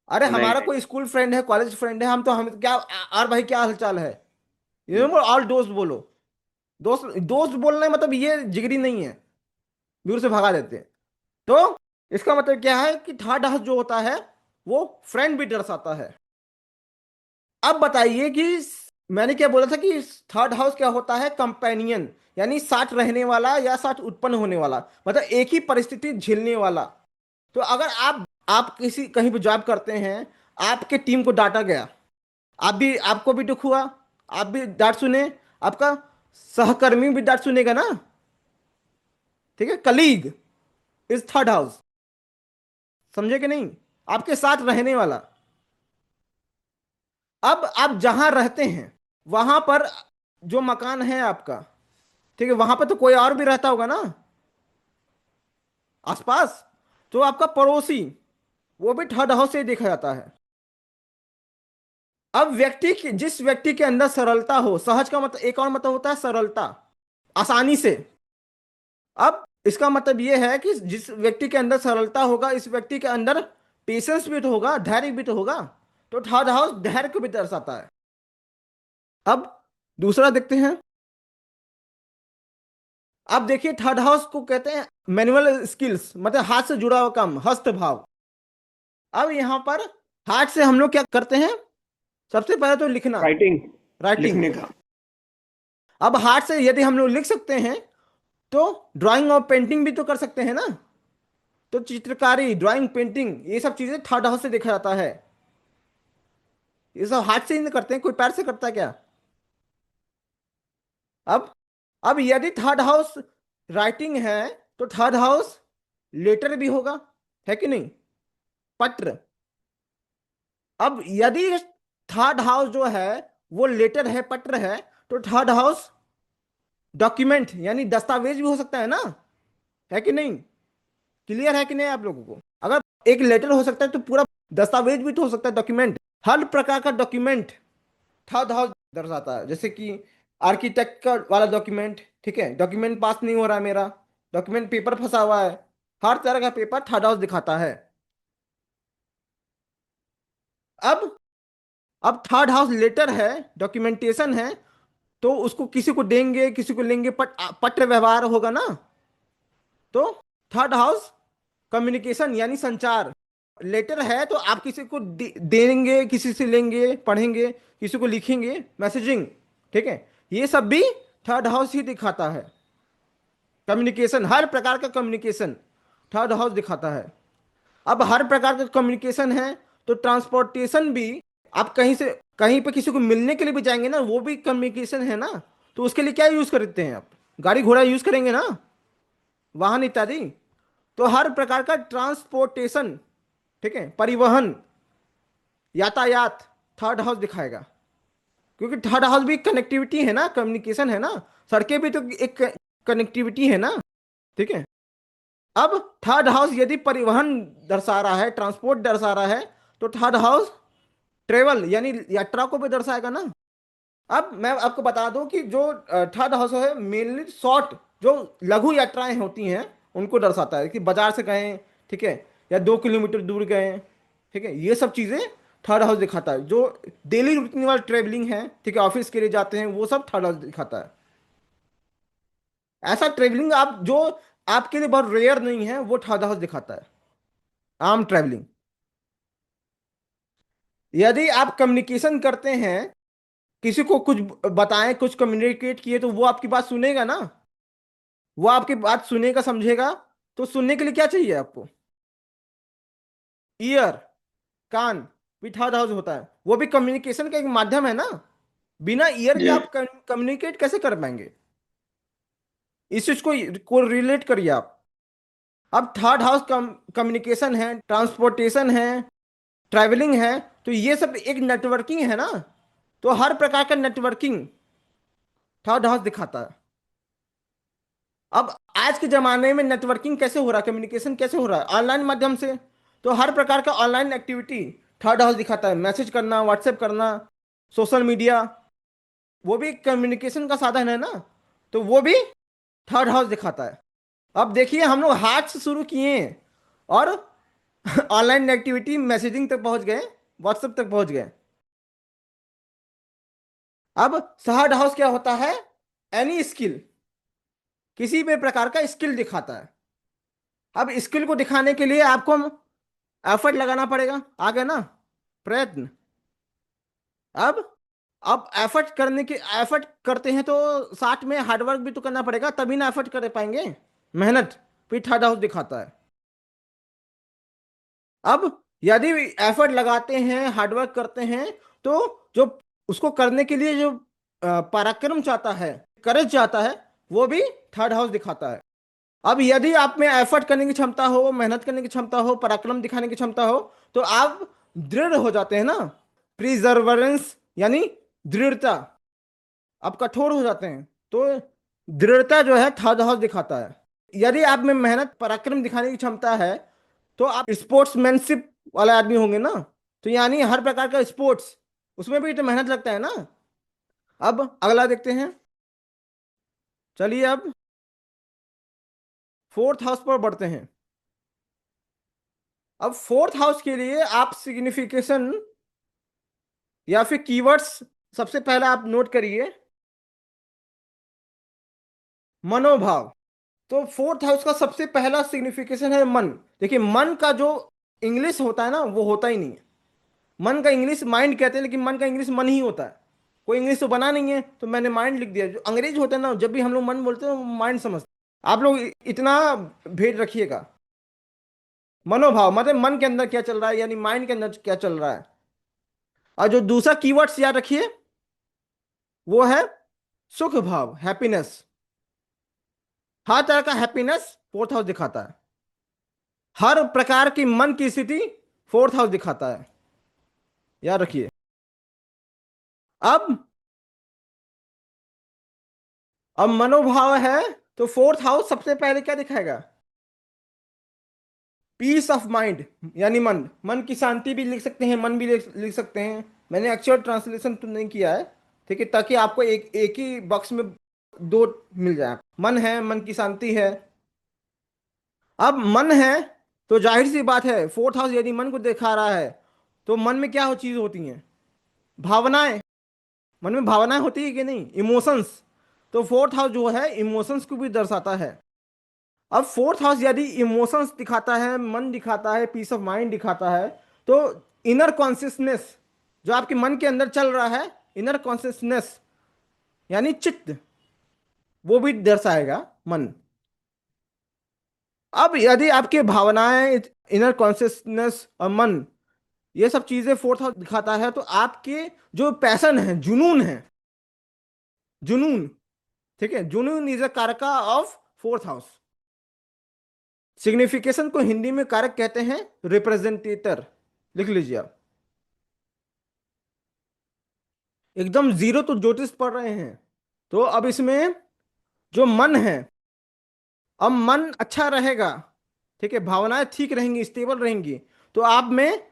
अरे नहीं हमारा नहीं। कोई स्कूल फ्रेंड है, कॉलेज फ्रेंड है, हम क्या, और भाई क्या हालचाल है, ये बोलो, ऑल दोस्त बोलो, दोस्त दोस्त बोलने मतलब ये जिगरी नहीं है, दूर से भगा देते हैं। तो इसका मतलब क्या है कि थर्ड हाउस जो होता है वो फ्रेंड भी दर्शाता है। अब बताइए कि मैंने क्या बोला था कि थर्ड हाउस क्या होता है, कंपेनियन, यानी साथ रहने वाला या साथ उत्पन्न होने वाला, मतलब एक ही परिस्थिति झेलने वाला। तो अगर आप किसी कहीं पर जॉब करते हैं, आपके टीम को डांटा गया, आपको भी दुख हुआ, आप भी डांट सुने, आपका सहकर्मी भी डांट सुनेगा ना, ठीक है, कलीग इज थर्ड हाउस, समझे कि नहीं, आपके साथ रहने वाला। अब आप जहां रहते हैं वहां पर जो मकान है आपका, ठीक है, वहां पर तो कोई और भी रहता होगा ना आसपास, तो आपका पड़ोसी, वो भी थर्ड हाउस से ही देखा जाता है। अब जिस व्यक्ति के अंदर सरलता हो, सहज का मतलब एक और मतलब होता है सरलता, आसानी से। अब इसका मतलब यह है कि जिस व्यक्ति के अंदर सरलता होगा, इस व्यक्ति के अंदर पेशेंस भी तो होगा, धैर्य भी तो होगा। तो थर्ड हाउस धैर्य को भी दर्शाता है। अब दूसरा देखते हैं। अब देखिए थर्ड हाउस को कहते हैं मैनुअल स्किल्स, मतलब हाथ से जुड़ा हुआ काम, हस्त भाव। अब यहां पर हाथ से हम लोग क्या करते हैं, सबसे पहले तो लिखना, राइटिंग, राइटिंग। लिखने का। अब हाथ से यदि हम लोग लिख सकते हैं तो ड्राइंग और पेंटिंग भी तो कर सकते हैं ना। तो चित्रकारी, ड्राइंग, पेंटिंग, ये सब चीजें थर्ड हाउस से देखा जाता है। ये सब हाथ से ही नहीं करते हैं, कोई पैर से करता है क्या। अब अब यदि थर्ड हाउस राइटिंग है तो थर्ड हाउस लेटर भी होगा, है कि नहीं, पत्र। अब यदि थर्ड हाउस जो है वो लेटर है, पत्र है, तो थर्ड हाउस डॉक्यूमेंट यानी दस्तावेज भी हो सकता है ना, है कि नहीं। क्लियर है कि नहीं आप लोगों को। अगर एक लेटर हो सकता है तो पूरा दस्तावेज भी तो हो सकता है, डॉक्यूमेंट, हर प्रकार का डॉक्यूमेंट थर्ड हाउस दर्शाता है। जैसे कि आर्किटेक्ट का वाला डॉक्यूमेंट, ठीक है, डॉक्यूमेंट पास नहीं हो रहा है मेरा, डॉक्यूमेंट पेपर फंसा हुआ है, हर तरह का पेपर थर्ड हाउस दिखाता है। अब अब थर्ड हाउस लेटर है, डॉक्यूमेंटेशन है, तो उसको किसी को देंगे, किसी को लेंगे, पत्र व्यवहार होगा ना। तो थर्ड हाउस कम्युनिकेशन यानी संचार, लेटर है तो आप किसी को देंगे, किसी से लेंगे, पढ़ेंगे, किसी को लिखेंगे, मैसेजिंग, ठीक है, ये सब भी थर्ड हाउस ही दिखाता है। कम्युनिकेशन, हर प्रकार का कम्युनिकेशन थर्ड हाउस दिखाता है। अब हर प्रकार का कम्युनिकेशन है तो ट्रांसपोर्टेशन भी, आप कहीं से कहीं पे किसी को मिलने के लिए भी जाएंगे ना, वो भी कम्युनिकेशन है ना। तो उसके लिए क्या यूज करते हैं आप, गाड़ी घोड़ा यूज करेंगे ना, वाहन इत्यादि। तो हर प्रकार का ट्रांसपोर्टेशन, ठीक है, परिवहन, यातायात थर्ड हाउस दिखाएगा। क्योंकि थर्ड हाउस भी कनेक्टिविटी है ना, कम्युनिकेशन है ना, सड़कें भी तो एक कनेक्टिविटी है ना, ठीक है। अब थर्ड हाउस यदि परिवहन दर्शा रहा है, ट्रांसपोर्ट दर्शा रहा है, तो थर्ड हाउस ट्रेवल यानी यात्रा को भी दर्शाएगा ना। अब मैं आपको बता दूं कि जो थर्ड हाउस है मेनली शॉर्ट, जो लघु यात्राएं होती हैं उनको दर्शाता है, कि बाजार से गए, ठीक है, या 2 किलोमीटर दूर गए, ठीक है, ये सब चीजें थर्ड हाउस दिखाता है। जो डेली रूटीन वाला ट्रेवलिंग है, ठीक है, ऑफिस के लिए जाते हैं, वो सब थर्ड हाउस दिखाता है। ऐसा ट्रेवलिंग आप जो आपके लिए बहुत रेयर नहीं है, वो थर्ड हाउस दिखाता है, आम ट्रेवलिंग। यदि आप कम्युनिकेशन करते हैं, किसी को कुछ बताएं, कुछ कम्युनिकेट किए, तो वो आपकी बात सुनेगा ना, वो आपकी बात सुनेगा, समझेगा। तो सुनने के लिए क्या चाहिए आपको, ईयर, कान, भी थर्ड हाउस होता है, वो भी कम्युनिकेशन का एक माध्यम है ना। बिना ईयर के जी। आप कम्युनिकेट कैसे कर पाएंगे, इस चीज को रिलेट करिए आप। अब थर्ड हाउस कम्युनिकेशन है, ट्रांसपोर्टेशन है, ट्रैवलिंग है, तो ये सब एक नेटवर्किंग है ना। तो हर प्रकार का नेटवर्किंग थर्ड हाउस दिखाता है। अब आज के जमाने में नेटवर्किंग कैसे हो रहा है, कम्युनिकेशन कैसे हो रहा है, ऑनलाइन माध्यम से। तो हर प्रकार का ऑनलाइन एक्टिविटी थर्ड हाउस दिखाता है, मैसेज करना, व्हाट्सएप करना, सोशल मीडिया, वो भी कम्युनिकेशन का साधन है ना। तो वो भी थर्ड हाउस दिखाता है। अब देखिए हम लोग हाथ से शुरू किए हैं और ऑनलाइन एक्टिविटी, मैसेजिंग तक पहुंच गए, व्हाट्सएप तक पहुंच गए। अब थर्ड हाउस क्या होता है, एनी स्किल, किसी भी प्रकार का स्किल दिखाता है। अब स्किल को दिखाने के लिए आपको एफर्ट लगाना पड़ेगा, आ गया ना, प्रयत्न। अब अब एफर्ट करते हैं तो साथ में हार्डवर्क भी तो करना पड़ेगा, तभी ना एफर्ट कर पाएंगे, मेहनत। फिर थर्ड हाउस दिखाता है। अब यदि एफर्ट लगाते हैं, हार्डवर्क करते हैं, तो जो उसको करने के लिए जो पराक्रम चाहता है, करेज चाहता है, वो भी थर्ड हाउस दिखाता है। अब यदि आप में एफर्ट करने की क्षमता हो, मेहनत करने की क्षमता हो, पराक्रम दिखाने की क्षमता हो, तो आप दृढ़ हो जाते हैं ना, प्रिजर्वरेंस यानी दृढ़ता, आप कठोर हो जाते हैं। तो दृढ़ता जो है थर्ड हाउस दिखाता है। यदि आप में मेहनत पराक्रम दिखाने की क्षमता है, तो आप स्पोर्ट्समैनशिप वाले आदमी होंगे ना। तो यानी हर प्रकार का स्पोर्ट्स, उसमें भी तो मेहनत लगता है ना। अब अगला देखते हैं, चलिए अब फोर्थ हाउस पर बढ़ते हैं। अब फोर्थ हाउस के लिए आप सिग्निफिकेशन या फिर कीवर्ड्स सबसे पहले आप नोट करिए, मनोभाव। तो फोर्थ हाउस का सबसे पहला सिग्निफिकेशन है मन। देखिए, मन का जो इंग्लिश होता है ना, वो होता ही नहीं है। मन का इंग्लिश माइंड कहते हैं, लेकिन मन का इंग्लिश मन ही होता है। कोई इंग्लिश तो बना नहीं है, तो मैंने माइंड लिख दिया। जो अंग्रेज होते हैं ना, जब भी हम लोग मन बोलते हैं, वो माइंड समझते हैं। आप लोग इतना भेद रखिएगा। मनोभाव मतलब मन के अंदर क्या चल रहा है, यानी माइंड के अंदर क्या चल रहा है। और जो दूसरा कीवर्ड्स याद रखिए, वो है सुख भाव, हैप्पीनेस। हर तरह का हैप्पीनेस फोर्थ हाउस दिखाता है। हर प्रकार की मन की स्थिति फोर्थ हाउस दिखाता है, याद रखिए। अब अब मनोभाव है, तो फोर्थ हाउस सबसे पहले क्या दिखाएगा? पीस ऑफ माइंड, यानी मन। मन की शांति भी लिख सकते हैं, मन भी लिख सकते हैं। मैंने एक्चुअल ट्रांसलेशन तो नहीं किया है, ठीक है, ताकि आपको एक ही बॉक्स में दो मिल जाए। मन है, मन की शांति है। अब मन है, तो जाहिर सी बात है, फोर्थ हाउस यदि मन को दिखा रहा है, तो मन में क्या हो चीज होती हैं? भावनाएं। मन में भावनाएं होती है कि नहीं, इमोशंस। तो फोर्थ हाउस जो है इमोशंस को भी दर्शाता है। अब फोर्थ हाउस यदि इमोशंस दिखाता है, मन दिखाता है, पीस ऑफ माइंड दिखाता है, तो इनर कॉन्शियसनेस जो आपके मन के अंदर चल रहा है, इनर कॉन्शियसनेस यानी चित्त, वो भी दर्शाएगा मन। अब यदि आपके भावनाएं, इनर कॉन्शियसनेस और मन, ये सब चीजें फोर्थ हाउस दिखाता है, तो आपके जो पैशन है, जुनून है, जुनून, ठीक है, जुनून इज अ कारका ऑफ फोर्थ हाउस। सिग्निफिकेशन को हिंदी में कारक कहते हैं रिप्रेजेंटेटर, लिख लीजिए आप। एकदम जीरो तो ज्योतिष पढ़ रहे हैं। तो अब इसमें जो मन है, अब मन अच्छा रहेगा, ठीक है, भावनाएं ठीक रहेंगी, स्टेबल रहेंगी, तो आप में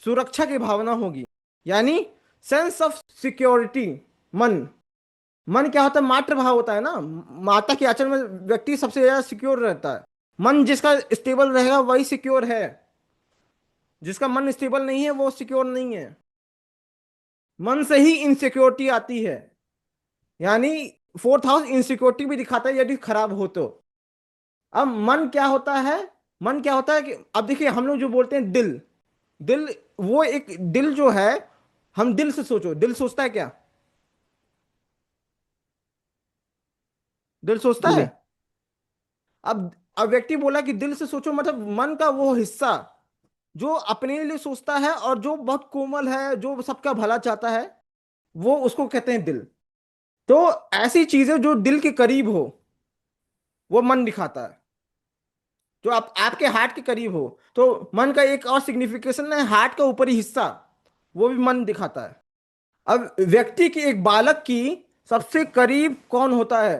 सुरक्षा की भावना होगी, यानी सेंस ऑफ सिक्योरिटी। मन मन क्या होता है? मातृभाव होता है ना, माता के आंचल में व्यक्ति सबसे ज्यादा सिक्योर रहता है। मन जिसका स्टेबल रहेगा वही सिक्योर है, जिसका मन स्टेबल नहीं है वो सिक्योर नहीं है। मन से ही इनसिक्योरिटी आती है, यानी फोर्थ हाउस इनसिक्योरिटी भी दिखाता है यदि खराब हो तो। अब मन क्या होता है? मन क्या होता है कि अब देखिए, हम लोग जो बोलते हैं दिल, दिल, वो एक दिल जो है, हम दिल से सोचो, दिल सोचता है क्या? दिल सोचता है। नहीं। अब व्यक्ति बोला कि दिल से सोचो, मतलब मन का वो हिस्सा जो अपने लिए सोचता है और जो बहुत कोमल है, जो सबका भला चाहता है, वो उसको कहते हैं दिल। तो ऐसी चीजें जो दिल के करीब हो, वो मन दिखाता है। जो आप आपके हार्ट के करीब हो, तो मन का एक और सिग्निफिकेशन है, हार्ट का ऊपरी हिस्सा, वो भी मन दिखाता है। अब व्यक्ति की, एक बालक की सबसे करीब कौन होता है?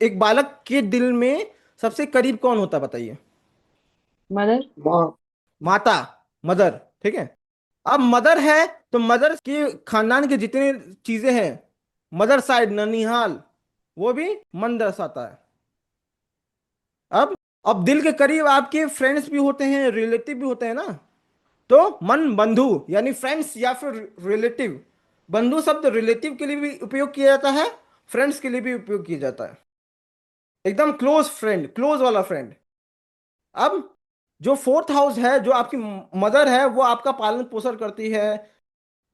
एक बालक के दिल में सबसे करीब कौन होता है, बताइए? मदर। माँ। माता, मदर, ठीक है। अब मदर है, तो मदर के खानदान के जितने चीजें हैं, मदर साइड, ननिहाल, वो भी मन दर्शाता है। अब दिल के करीब आपके फ्रेंड्स भी होते हैं, रिलेटिव भी होते हैं ना। तो मन बंधु, यानी फ्रेंड्स या फिर रिलेटिव। बंधु शब्द रिलेटिव के लिए भी उपयोग किया जाता है, फ्रेंड्स के लिए भी उपयोग किया जाता है, एकदम क्लोज फ्रेंड, क्लोज वाला फ्रेंड। अब जो फोर्थ हाउस है, जो आपकी मदर है, वो आपका पालन पोषण करती है,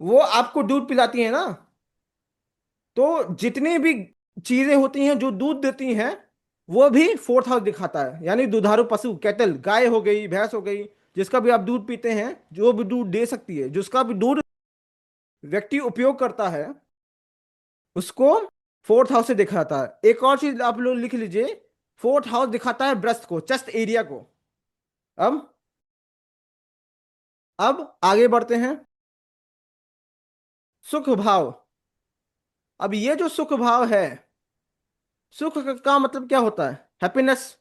वो आपको दूध पिलाती है ना। तो जितनी भी चीजें होती हैं जो दूध देती हैं, वो भी फोर्थ हाउस दिखाता है। यानी दुधारू पशु, कैटल, गाय हो गई, भैंस हो गई, जिसका भी आप दूध पीते हैं, जो भी दूध दे सकती है, जिसका भी दूध व्यक्ति उपयोग करता है, उसको फोर्थ हाउस से दिखाता है। एक और चीज आप लोग लिख लीजिए, फोर्थ हाउस दिखाता है ब्रेस्ट को, चेस्ट एरिया को। अब अब आगे बढ़ते हैं। सुख भाव। अब ये जो सुख भाव है, सुख का मतलब क्या होता है? हैप्पीनेस।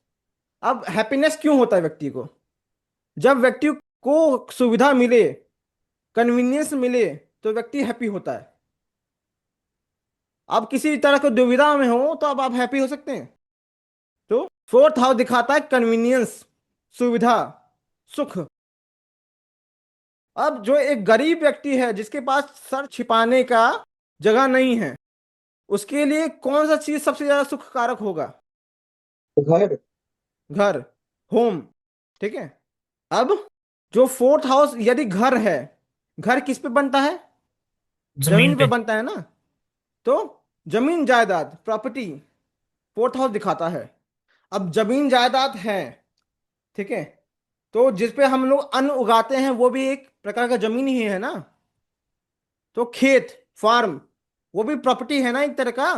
अब हैप्पीनेस क्यों होता है व्यक्ति को? जब व्यक्ति को सुविधा मिले, कन्वीनियंस मिले, तो व्यक्ति हैप्पी होता है। आप किसी तरह की दुविधा में हो तो अब आप हैप्पी हो सकते हैं। तो फोर्थ हाउस दिखाता है कन्वीनियंस, सुविधा, सुख। अब जो एक गरीब व्यक्ति है, जिसके पास सर छिपाने का जगह नहीं है, उसके लिए कौन सा चीज सबसे ज्यादा सुखकारक होगा? घर। घर, होम। ठीक है। अब जो फोर्थ हाउस, यदि घर है, घर किस पे बनता है? जमीन जमीन पे पे। बनता है ना। तो जमीन जायदाद, प्रॉपर्टी, फोर्थ हाउस दिखाता है। अब जमीन जायदाद है, ठीक है, तो जिस पे हम लोग अन्न उगाते हैं, वो भी एक प्रकार का जमीन ही है ना। तो खेत, फार्म, वो भी प्रॉपर्टी है ना एक तरह का।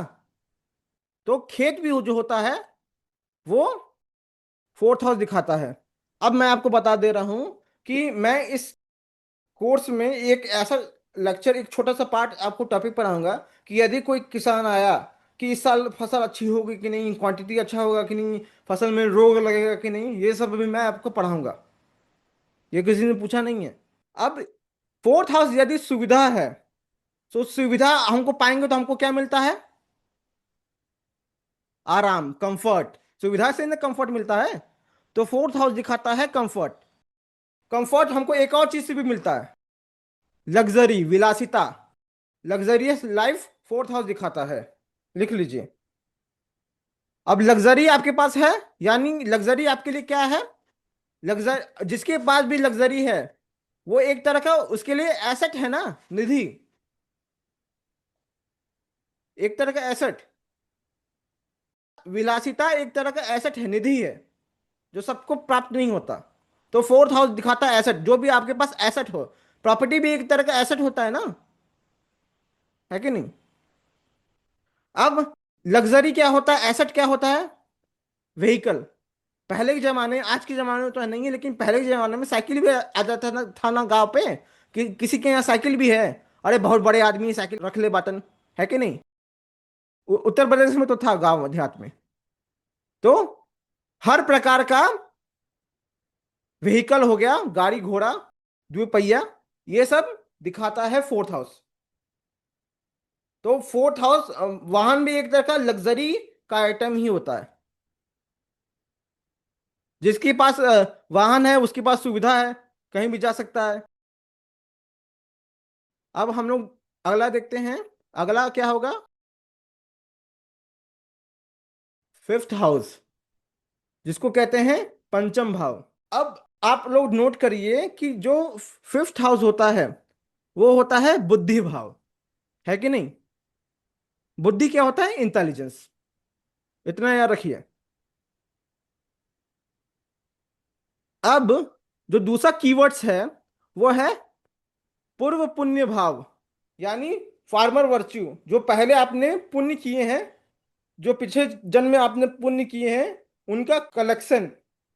तो खेत भी जो होता है, वो फोर्थ हाउस दिखाता है। अब मैं आपको बता दे रहा हूं कि मैं इस कोर्स में एक ऐसा लेक्चर, एक छोटा सा पार्ट आपको टॉपिक पढ़ाऊंगा कि यदि कोई किसान आया कि इस साल फसल अच्छी होगी कि नहीं, क्वांटिटी अच्छा होगा कि नहीं, फसल में रोग लगेगा कि नहीं, ये सब भी मैं आपको पढ़ाऊंगा। ये किसी ने पूछा नहीं है। अब फोर्थ हाउस यदि सुविधा है, तो सुविधा हमको पाएंगे तो हमको क्या मिलता है? आराम, कंफर्ट। सुविधा से ना कंफर्ट मिलता है। तो फोर्थ हाउस दिखाता है कंफर्ट। कंफर्ट हमको एक और चीज से भी मिलता है, लग्जरी, विलासिता, लग्जरियस लाइफ, फोर्थ हाउस दिखाता है। लिख लीजिए। अब लग्जरी आपके पास है, यानी लग्जरी आपके लिए क्या है? लग्जर, जिसके पास भी लग्जरी है, वो एक तरह का उसके लिए एसेट है ना, निधि, एक तरह का एसेट। विलासिता एक तरह का एसेट है, निधि है, जो सबको प्राप्त नहीं होता। तो फोर्थ हाउस दिखाता है एसेट, जो भी आपके पास एसेट हो। प्रॉपर्टी भी एक तरह का एसेट होता है ना, है कि नहीं? अब लग्जरी क्या होता है, एसेट क्या होता है? व्हीकल। पहले के जमाने, आज के जमाने में तो नहीं है, लेकिन पहले के जमाने में साइकिल भी आ जाता था ना गांव पे, कि किसी के यहाँ साइकिल भी है, अरे बहुत बड़े आदमी साइकिल रख ले बटन, है कि नहीं? उत्तर प्रदेश में तो था, गांव देहात में। तो हर प्रकार का व्हीकल हो गया, गाड़ी घोड़ा, द्विपहिया, ये सब दिखाता है फोर्थ हाउस। तो फोर्थ हाउस, वाहन भी एक तरह का लग्जरी का आइटम ही होता है। जिसके पास वाहन है, उसके पास सुविधा है, कहीं भी जा सकता है। अब हम लोग अगला देखते हैं। अगला क्या होगा? फिफ्थ हाउस, जिसको कहते हैं पंचम भाव। अब आप लोग नोट करिए कि जो फिफ्थ हाउस होता है, वो होता है बुद्धि भाव, है कि नहीं? बुद्धि क्या होता है? इंटेलिजेंस। इतना याद रखिए। अब जो दूसरा कीवर्ड्स है, वो है पूर्व पुण्य भाव, यानी फार्मर वर्च्यू, जो पहले आपने पुण्य किए हैं, जो पिछले जन्म में आपने पुण्य किए हैं, उनका कलेक्शन,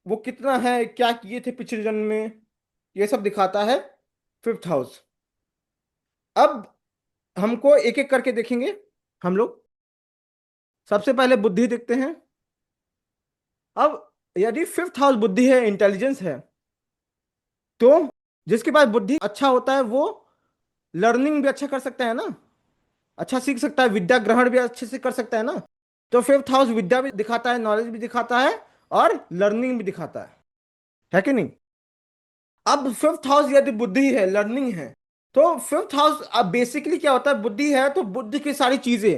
वो कितना है, क्या किए थे पिछले जन्म में, ये सब दिखाता है फिफ्थ हाउस। अब हमको एक एक करके देखेंगे हम लोग। सबसे पहले बुद्धि देखते हैं। अब यदि फिफ्थ हाउस बुद्धि है, इंटेलिजेंस है, तो जिसके पास बुद्धि अच्छा होता है, वो लर्निंग भी अच्छा कर सकता है ना, अच्छा सीख सकता है, विद्या ग्रहण भी अच्छे से कर सकता है ना। तो फिफ्थ हाउस विद्या भी दिखाता है, नॉलेज भी दिखाता है, और लर्निंग भी दिखाता है कि नहीं? अब फिफ्थ हाउस यदि बुद्धि है, लर्निंग है, तो फिफ्थ हाउस अब बेसिकली क्या होता है? बुद्धि है तो बुद्धि की सारी चीजें,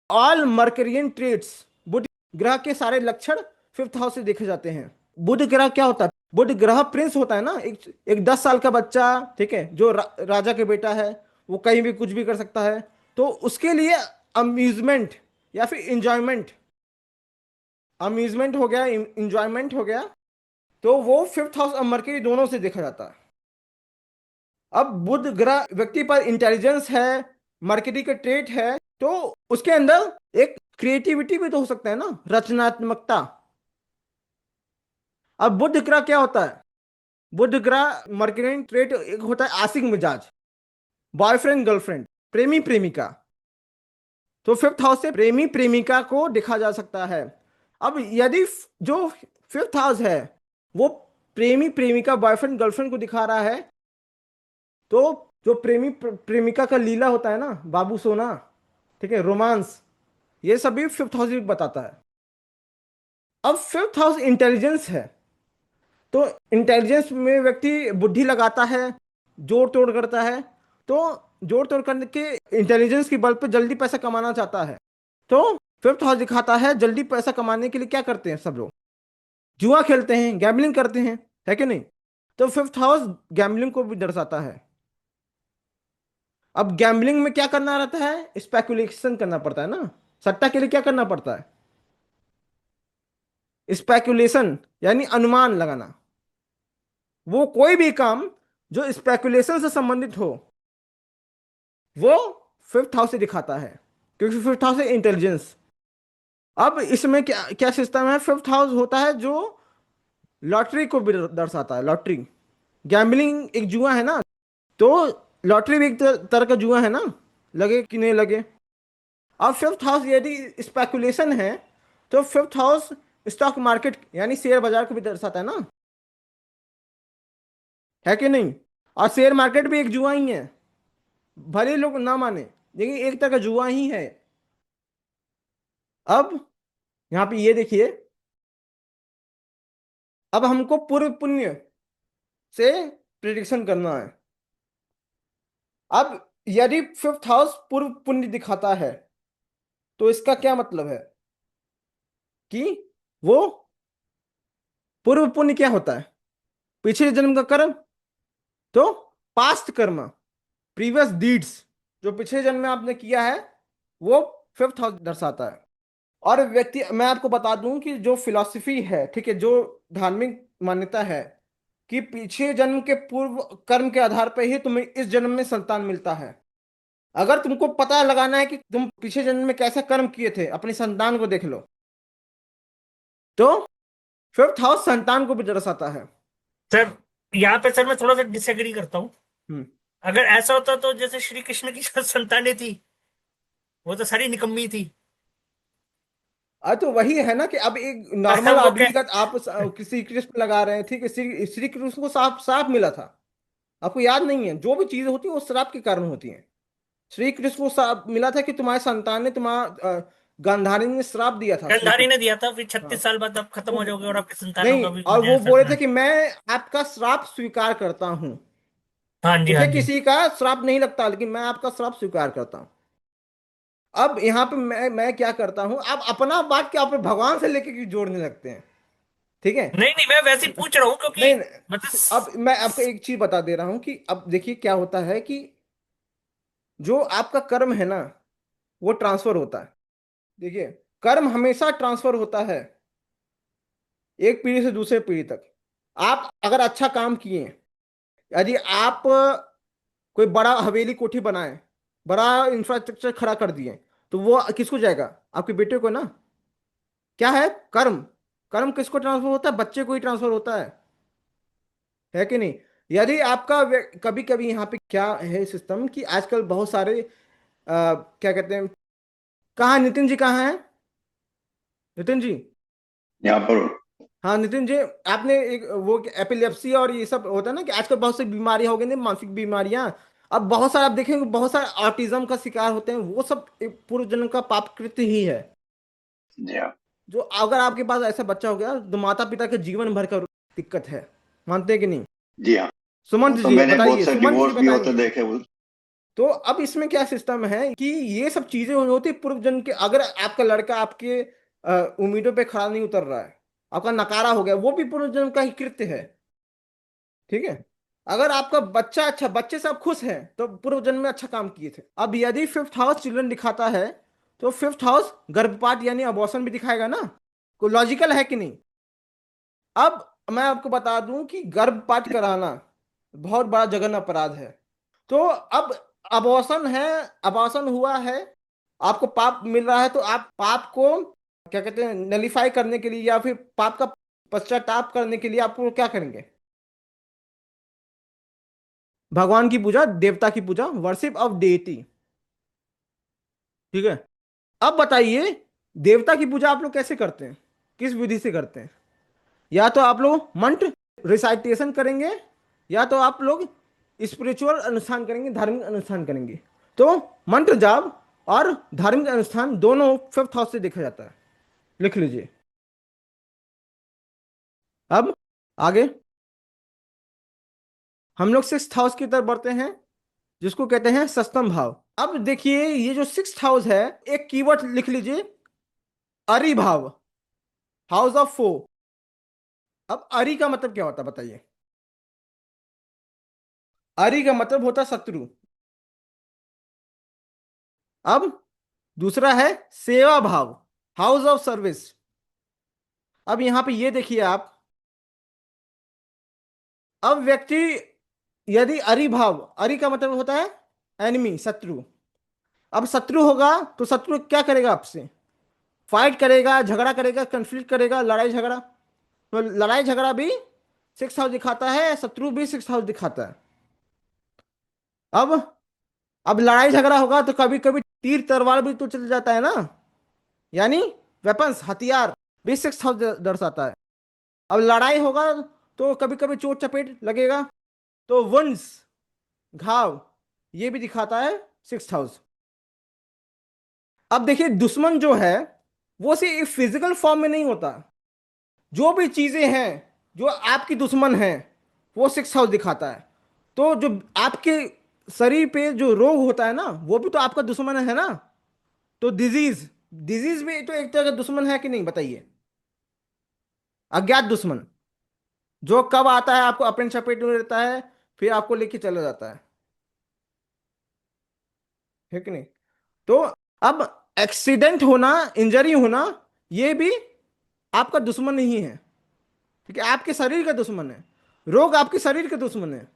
ऑल मर्करियन ट्रेड्स, बुध ग्रह के सारे लक्षण फिफ्थ हाउस से देखे जाते हैं। बुध ग्रह क्या होता है? बुध ग्रह प्रिंस होता है ना, एक 10 साल का बच्चा, ठीक है, जो राजा के बेटा है, वो कहीं भी कुछ भी कर सकता है। तो उसके लिए अम्यूजमेंट या फिर इंजॉयमेंट, अम्यूजमेंट हो गया, इंजॉयमेंट हो गया, तो वो फिफ्थ हाउस और मर्करी दोनों से देखा जाता है। अब बुध ग्रह व्यक्ति पर इंटेलिजेंस है, मर्करी का ट्रेट है, तो उसके अंदर एक क्रिएटिविटी भी तो हो सकता है ना, रचनात्मकता। अब बुध ग्रह क्या होता है? बुध ग्रह मर्करी ट्रेट एक होता है आशिक मिजाज, बॉयफ्रेंड गर्लफ्रेंड, प्रेमी प्रेमिका। तो फिफ्थ हाउस से प्रेमी प्रेमिका को देखा जा सकता है। अब यदि जो फिफ्थ हाउस है वो प्रेमी प्रेमिका बॉयफ्रेंड गर्लफ्रेंड को दिखा रहा है, तो जो प्रेमी प्रेमिका का लीला होता है ना, बाबू सोना, ठीक है, रोमांस, ये सभी फिफ्थ हाउस भी बताता है। अब फिफ्थ हाउस इंटेलिजेंस है, तो इंटेलिजेंस में व्यक्ति बुद्धि लगाता है, जोड़ तोड़ करता है, तो जोड़ तोड़ करने के इंटेलिजेंस की बल पे जल्दी पैसा कमाना चाहता है। तो फिफ्थ हाउस दिखाता है जल्दी पैसा कमाने के लिए क्या करते हैं सब लोग? जुआ खेलते हैं, गैम्बलिंग करते हैं, है कि नहीं? तो फिफ्थ हाउस गैम्बलिंग को भी दर्शाता है। अब गैम्बलिंग में क्या करना रहता है? स्पेकुलेशन करना पड़ता है ना, सट्टा के लिए क्या करना पड़ता है? स्पेकुलेशन यानी अनुमान लगाना। वो कोई भी काम जो स्पेकुलेशन से संबंधित हो वो फिफ्थ हाउस से दिखाता है, क्योंकि फिफ्थ हाउस है इंटेलिजेंस। अब इसमें क्या क्या सिस्टम है? फिफ्थ हाउस होता है जो लॉटरी को भी दर्शाता है। लॉटरी, गैम्बलिंग एक जुआ है ना, तो लॉटरी भी एक तरह का जुआ है ना, लगे कि नहीं लगे। अब फिफ्थ हाउस यदि स्पेकुलेशन है, तो फिफ्थ हाउस स्टॉक मार्केट यानी शेयर बाजार को भी दर्शाता है ना, है कि नहीं? और शेयर मार्केट भी एक जुआ ही है, भले लोग ना माने, लेकिन एक तरह का जुआ ही है। अब यहां पे ये देखिए, अब हमको पूर्व पुण्य से प्रिडिक्शन करना है। अब यदि फिफ्थ हाउस पूर्व पुण्य दिखाता है, तो इसका क्या मतलब है कि वो पूर्व पुण्य क्या होता है? पिछले जन्म का कर्म, तो पास्ट कर्म, प्रीवियस डीड्स, जो पिछले जन्म में आपने किया है, वो फिफ्थ हाउस दर्शाता है। और व्यक्ति, मैं आपको बता दूं कि जो फिलॉसफी है, ठीक है, जो धार्मिक मान्यता है कि पिछले जन्म के पूर्व कर्म के आधार पर ही तुम्हें इस जन्म में संतान मिलता है। अगर तुमको पता लगाना है कि तुम पिछले जन्म में कैसे कर्म किए थे, अपनी संतान को देख लो। तो फिफ्थ हाउस संतान को भी दर्शाता है। सर यहाँ पे सर मैं थोड़ा सा डिसएग्री करता हूँ। हम्म। अगर ऐसा होता तो जैसे श्री कृष्ण की जो संतानें थी वो तो सारी निकम्मी थी। तो वही है ना कि अब एक नॉर्मल वो आदमी क्या का आप किसी कृष्ण लगा रहे हैं, ठीक है, श्री श्री कृष्ण को साफ साफ मिला था। आपको याद नहीं है? जो भी चीजें होती है वो श्राप के कारण होती हैं। श्री कृष्ण को श्राप मिला था कि तुम्हारे संतान ने, तुम्हारा गांधारी ने श्राप दिया था श्री गंधारी कृष्ण। ने दिया था, फिर हाँ। 36 साल बाद आप खत्म वो हो जाओगे और आपकी संतानों नहीं, का भी हो और वो जाए बोले थे सर्वनाश। कि मैं आपका श्राप स्वीकार करता हूं। हाँ जी, हाँ मुझे जी। किसी का श्राप नहीं लगता, लेकिन मैं आपका श्राप स्वीकार करता हूं। अब यहाँ पे मैं क्या करता हूं, आप अपना बात क्या अपने भगवान से लेके क्यों जोड़ने लगते हैं? ठीक है। नहीं नहीं, मैं वैसे ही पूछ रहा हूँ क्योंकि नहीं, अब मतलब मैं आपको एक चीज बता दे रहा हूं कि अब देखिए क्या होता है कि जो आपका कर्म है ना, वो ट्रांसफर होता है। देखिए, कर्म हमेशा ट्रांसफर होता है एक पीढ़ी से दूसरे पीढ़ी तक। आप अगर अच्छा काम किए, यदि आप कोई बड़ा हवेली कोठी बनाए, बड़ा इंफ्रास्ट्रक्चर खड़ा कर दिए, तो वो किसको जाएगा? आपके बेटे को ना। क्या है? कर्म। कर्म किसको ट्रांसफर होता है? बच्चे को ही ट्रांसफर होता है कि नहीं? यदि आपका कभी कभी यहाँ पे क्या है सिस्टम कि आजकल बहुत सारे क्या कहते हैं, कहाँ नितिन जी कहाँ है? नितिन जी, यहाँ पर हाँ नितिन जी, आपने एक वो एपिलेप्सी और ये सब होता है ना कि आजकल बहुत सी बीमारियां हो गई ना, मानसिक बीमारियां। अब बहुत सारे आप देखेंगे, बहुत सारे ऑटिज्म का शिकार होते हैं, वो सब एक पूर्व जन्म का पाप कृत्य ही है। जी हाँ। जो अगर आपके पास ऐसा बच्चा हो गया तो माता पिता के जीवन भर का दिक्कत है, मानते हैं कि नहीं? जी हाँ, सुमन वो तो जी मैंने बहुत बताइए, से सुमन जी डिवोर्स भी होते बताएंगे। देखे तो अब इसमें क्या सिस्टम है कि ये सब चीजें होती पूर्व जन्म के। अगर आपका लड़का आपके उम्मीदों पे खरा नहीं उतर रहा है, आपका नकारा हो गया, वो भी पूर्व जन्म का ही कृत्य है। ठीक है। अगर आपका बच्चा अच्छा, बच्चे से आप खुश हैं, तो पूर्व जन्म में अच्छा काम किए थे। अब यदि फिफ्थ हाउस चिल्ड्रन दिखाता है, तो फिफ्थ हाउस गर्भपात यानी अबॉर्शन भी दिखाएगा ना। कोई लॉजिकल है कि नहीं? अब मैं आपको बता दूं कि गर्भपात कराना बहुत बड़ा जघन्य अपराध है। तो अब अबॉर्शन है, अबॉर्शन हुआ है, आपको पाप मिल रहा है, तो आप पाप को क्या कहते हैं, नलीफाई करने के लिए या फिर पाप का पश्चाताप करने के लिए आपको क्या करेंगे? भगवान की पूजा, देवता की पूजा, वर्शिप ऑफ डेटी। ठीक है। अब बताइए, देवता की पूजा आप लोग कैसे करते हैं, किस विधि से करते हैं? या तो आप लोग मंत्र रिसाइटेशन करेंगे, या तो आप लोग स्पिरिचुअल अनुष्ठान करेंगे, धार्मिक अनुष्ठान करेंगे। तो मंत्र जाप और धार्मिक अनुष्ठान दोनों फिफ्थ हाउस से देखा जाता है। लिख लीजिए। अब आगे हम लोग सिक्स्थ हाउस की तरफ बढ़ते हैं, जिसको कहते हैं सप्तम भाव। अब देखिए, ये जो सिक्स्थ हाउस है, एक कीवर्ड लिख लीजिए, अरि भाव, हाउस ऑफ फो। अब अरि का मतलब क्या होता है बताइए? अरि का मतलब होता है शत्रु। अब दूसरा है सेवा भाव, हाउस ऑफ सर्विस। अब यहां पे ये देखिए आप, अब व्यक्ति यदि अरि भाव, अरि का मतलब होता है एनिमी, शत्रु। अब शत्रु होगा तो शत्रु क्या करेगा आपसे? फाइट करेगा, झगड़ा करेगा, कंफ्लिक्ट करेगा, लड़ाई झगड़ा। तो लड़ाई झगड़ा भी सिक्स हाउस दिखाता है, शत्रु भी सिक्स हाउस दिखाता है। अब अब लड़ाई झगड़ा होगा तो कभी कभी तीर तलवार भी तो चल जाता है ना, यानी वेपन्स, हथियार भी सिक्स हाउस दर्शाता है। अब लड़ाई होगा तो कभी कभी चोट चपेट लगेगा, तो वंस, घाव, ये भी दिखाता है सिक्स हाउस। अब देखिए, दुश्मन जो है वो सिर्फ फिजिकल फॉर्म में नहीं होता। जो भी चीजें हैं जो आपकी दुश्मन है, वो सिक्स हाउस दिखाता है। तो जो आपके शरीर पे जो रोग होता है ना, वो भी तो आपका दुश्मन है ना। तो डिजीज, डिजीज भी तो एक तरह का दुश्मन है कि नहीं बताइए? अज्ञात दुश्मन, जो कब आता है, आपको अपने चपेट में रहता है, फिर आपको लेके चला जाता है कि नहीं? तो अब एक्सीडेंट होना, इंजरी होना, ये भी आपका दुश्मन नहीं है। ठीक है, आपके शरीर का दुश्मन है। रोग आपके शरीर के दुश्मन है।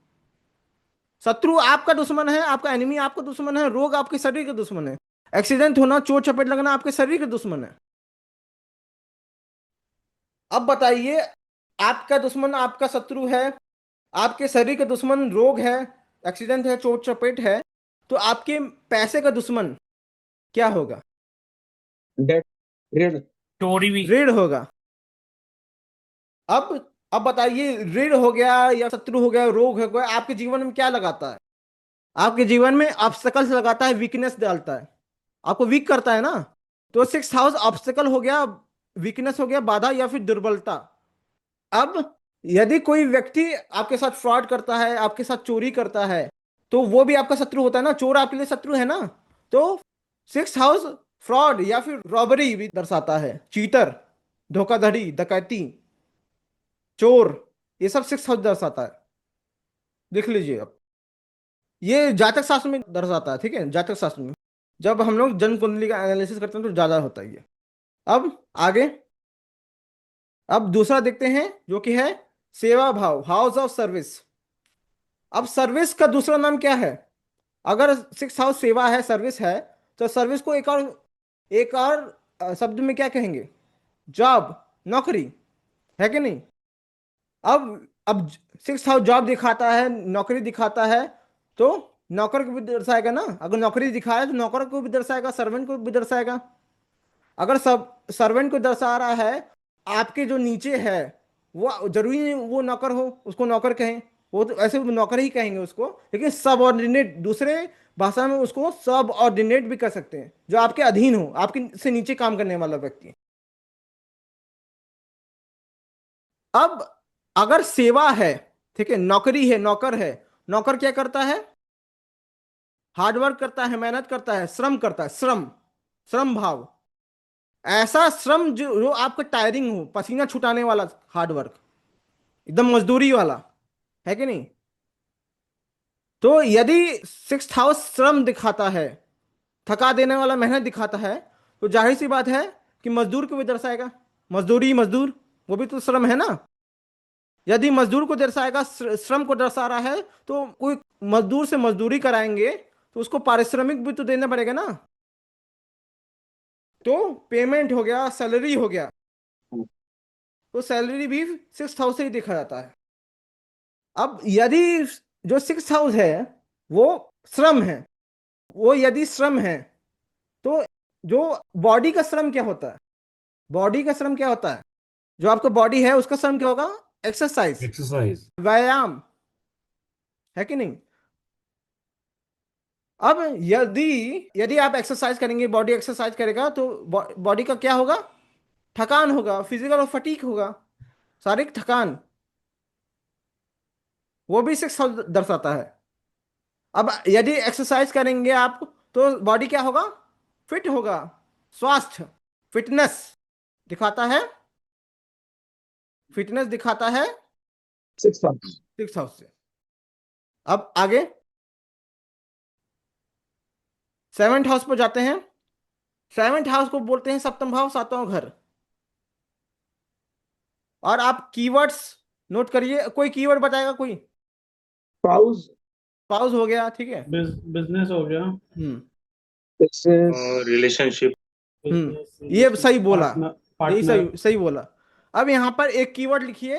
शत्रु आपका दुश्मन है, आपका एनिमी आपका दुश्मन है, रोग आपके शरीर के दुश्मन है। एक्सीडेंट होना, चोट चपेट लगना आपके शरीर के दुश्मन है। अब बताइए, आपका दुश्मन आपका शत्रु है, आपके शरीर का दुश्मन रोग है, एक्सीडेंट है, चोट चपेट है, तो आपके पैसे का दुश्मन क्या होगा? डेट, ऋण। चोरी भी। ऋण होगा। अब बताइए, ऋण हो गया या शत्रु हो गया, रोग हो गया, आपके जीवन में क्या लगाता है? आपके जीवन में ऑब्स्टेकल्स लगाता है, वीकनेस डालता है, आपको वीक करता है ना। तो सिक्स हाउस ऑब्स्टेकल हो गया, वीकनेस हो गया, बाधा या फिर दुर्बलता। अब यदि कोई व्यक्ति आपके साथ फ्रॉड करता है, आपके साथ चोरी करता है, तो वो भी आपका शत्रु होता है ना, चोर आपके लिए शत्रु है ना। तो सिक्स हाउस फ्रॉड या फिर रॉबरी भी दर्शाता है, चीटर, धोखाधड़ी, डकैती, चोर, ये सब सिक्स हाउस दर्शाता है। लिख लीजिए अब। ये जातक शास्त्र में दर्शाता है, ठीक है, जातक शास्त्र में जब हम लोग जन्म कुंडली का एनालिसिस करते हैं तो ज्यादा होता है ये। अब आगे, अब दूसरा देखते हैं, जो कि है सेवा भाव, हाउस ऑफ सर्विस। अब सर्विस का दूसरा नाम क्या है? अगर सिक्स हाउस सेवा है, सर्विस है, तो सर्विस को एक और शब्द में क्या कहेंगे? जॉब, नौकरी, है कि नहीं? अब सिक्स हाउस जॉब दिखाता है, नौकरी दिखाता है, तो नौकर को भी दर्शाएगा ना। अगर नौकरी दिखा रहा है तो नौकर को भी दर्शाएगा, सर्वेंट को भी दर्शाएगा। अगर सब सर्वेंट को दर्शा रहा है, आपके जो नीचे है, वो जरूरी नहीं वो नौकर हो, उसको नौकर कहें, वो तो ऐसे नौकर ही कहेंगे उसको। लेकिन सब ऑर्डिनेट, दूसरे भाषा में उसको सब ऑर्डिनेट भी कर सकते हैं, जो आपके अधीन हो, आपके से नीचे काम करने वाला व्यक्ति। अब अगर सेवा है, ठीक है, नौकरी है, नौकर है, नौकर क्या करता है? हार्डवर्क करता है, मेहनत करता है, श्रम करता है, श्रम, श्रम भाव, ऐसा श्रम जो आपका टायरिंग हो, पसीना छुटाने वाला हार्डवर्क, एकदम मजदूरी वाला, है कि नहीं? तो यदि सिक्स हाउस श्रम दिखाता है, थका देने वाला मेहनत दिखाता है, तो जाहिर सी बात है कि मजदूर को भी दर्शाएगा। मजदूरी, मजदूर, वो भी तो श्रम है ना। यदि मजदूर को दर्शाएगा, श्रम को दर्शा रहा है, तो कोई मजदूर से मजदूरी कराएंगे तो उसको पारिश्रमिक भी तो देना पड़ेगा ना। तो पेमेंट हो गया, सैलरी हो गया, तो सैलरी भी सिक्स हाउस से ही देखा जाता है। अब यदि जो सिक्स हाउस है वो श्रम है, वो यदि श्रम है, तो जो बॉडी का श्रम क्या होता है? बॉडी का श्रम क्या होता है? जो आपका बॉडी है उसका श्रम क्या होगा? Exercise, exercise. व्यायाम, है कि नहीं? अब यदि यदि आप एक्सरसाइज करेंगे, बॉडी एक्सरसाइज करेगा, तो बॉडी का क्या होगा? थकान होगा, फिजिकल और फटीक होगा, शारीरिक थकान, वो भी सिक्स दर्शाता है। अब यदि एक्सरसाइज करेंगे आप, तो बॉडी क्या होगा? फिट होगा, स्वास्थ्य, फिटनेस दिखाता है, फिटनेस दिखाता है सिक्स हाउस। सिक्स हाउस से। अब आगे सेवेंथ हाउस पर जाते हैं। सेवेंथ हाउस को बोलते हैं सप्तम भाव, सातवां घर। और आप कीवर्ड्स नोट करिए, कोई कीवर्ड बताएगा कोई? स्पाउस, पाउस हो गया, ठीक है। बिजनेस हो गया। हम्म सक्सेस, रिलेशनशिप। ये सही बोला, यही पार्टनर। सही सही बोला। अब यहाँ पर एक कीवर्ड लिखिए।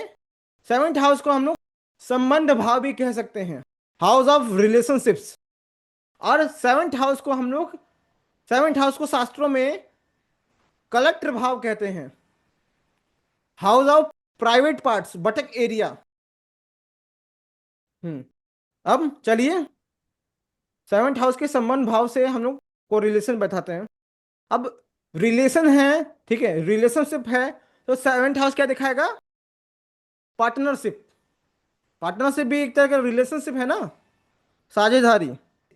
सेवेंथ हाउस को हम लोग संबंध भाव भी कह सकते हैं, हाउस ऑफ रिलेशनशिप्स। और सेवेंथ हाउस को शास्त्रों में कलेक्टर भाव कहते हैं, house of private parts, बटक area. अब चलिए सेवेंथ हाउस के संबंध भाव से हम लोग को रिलेशन बैठाते हैं। अब रिलेशन है, ठीक है, रिलेशनशिप है, तो सेवेंथ हाउस क्या दिखाएगा? पार्टनरशिप। पार्टनरशिप भी एक तरह का रिलेशनशिप है ना, साझेदारी।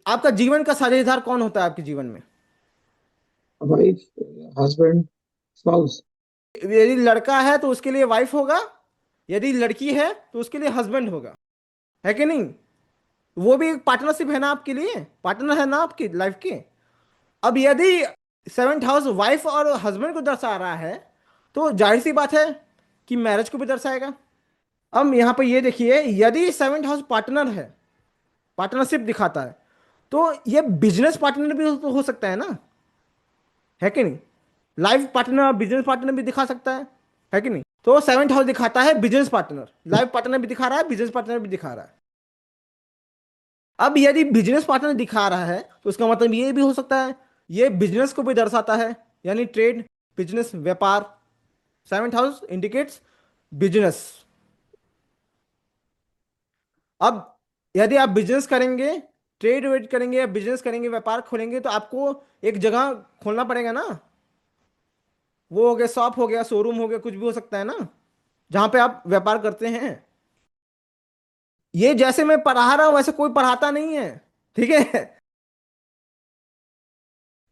आपका जीवन का साझेदार कौन होता है आपके जीवन में? Wife, husband, spouse. यदि लड़का है तो उसके लिए वाइफ होगा, यदि लड़की है तो उसके लिए हस्बैंड होगा, है कि नहीं? वो भी एक पार्टनरशिप है ना, आपके लिए पार्टनर है ना आपकी लाइफ के। अब यदि सेवेंथ हाउस वाइफ और हस्बैंड को दर्शा रहा है, तो जाहिर सी बात है कि मैरिज को भी दर्शाएगा। अब यहाँ पे ये देखिए, यदि सेवेंथ हाउस पार्टनर है, पार्टनरशिप दिखाता है, तो ये बिजनेस पार्टनर भी तो हो सकता है ना, है कि नहीं? लाइफ पार्टनर, बिजनेस पार्टनर भी दिखा सकता है कि नहीं? तो सेवेंथ हाउस दिखाता है बिजनेस पार्टनर, लाइफ पार्टनर भी दिखा रहा है, बिजनेस पार्टनर भी दिखा रहा है। अब यदि बिजनेस पार्टनर दिखा रहा है, तो उसका मतलब ये भी हो सकता है ये बिजनेस को भी दर्शाता है, यानी ट्रेड, बिजनेस, व्यापार। Seventh house indicates business. अब यदि आप बिजनेस करेंगे, ट्रेड वेड करेंगे या बिजनेस करेंगे, व्यापार खोलेंगे, तो आपको एक जगह खोलना पड़ेगा ना। वो हो गया शॉप, हो गया शोरूम, हो गया कुछ भी हो सकता है ना, जहां पे आप व्यापार करते हैं। ये जैसे मैं पढ़ा रहा हूं वैसे कोई पढ़ाता नहीं है, ठीक है।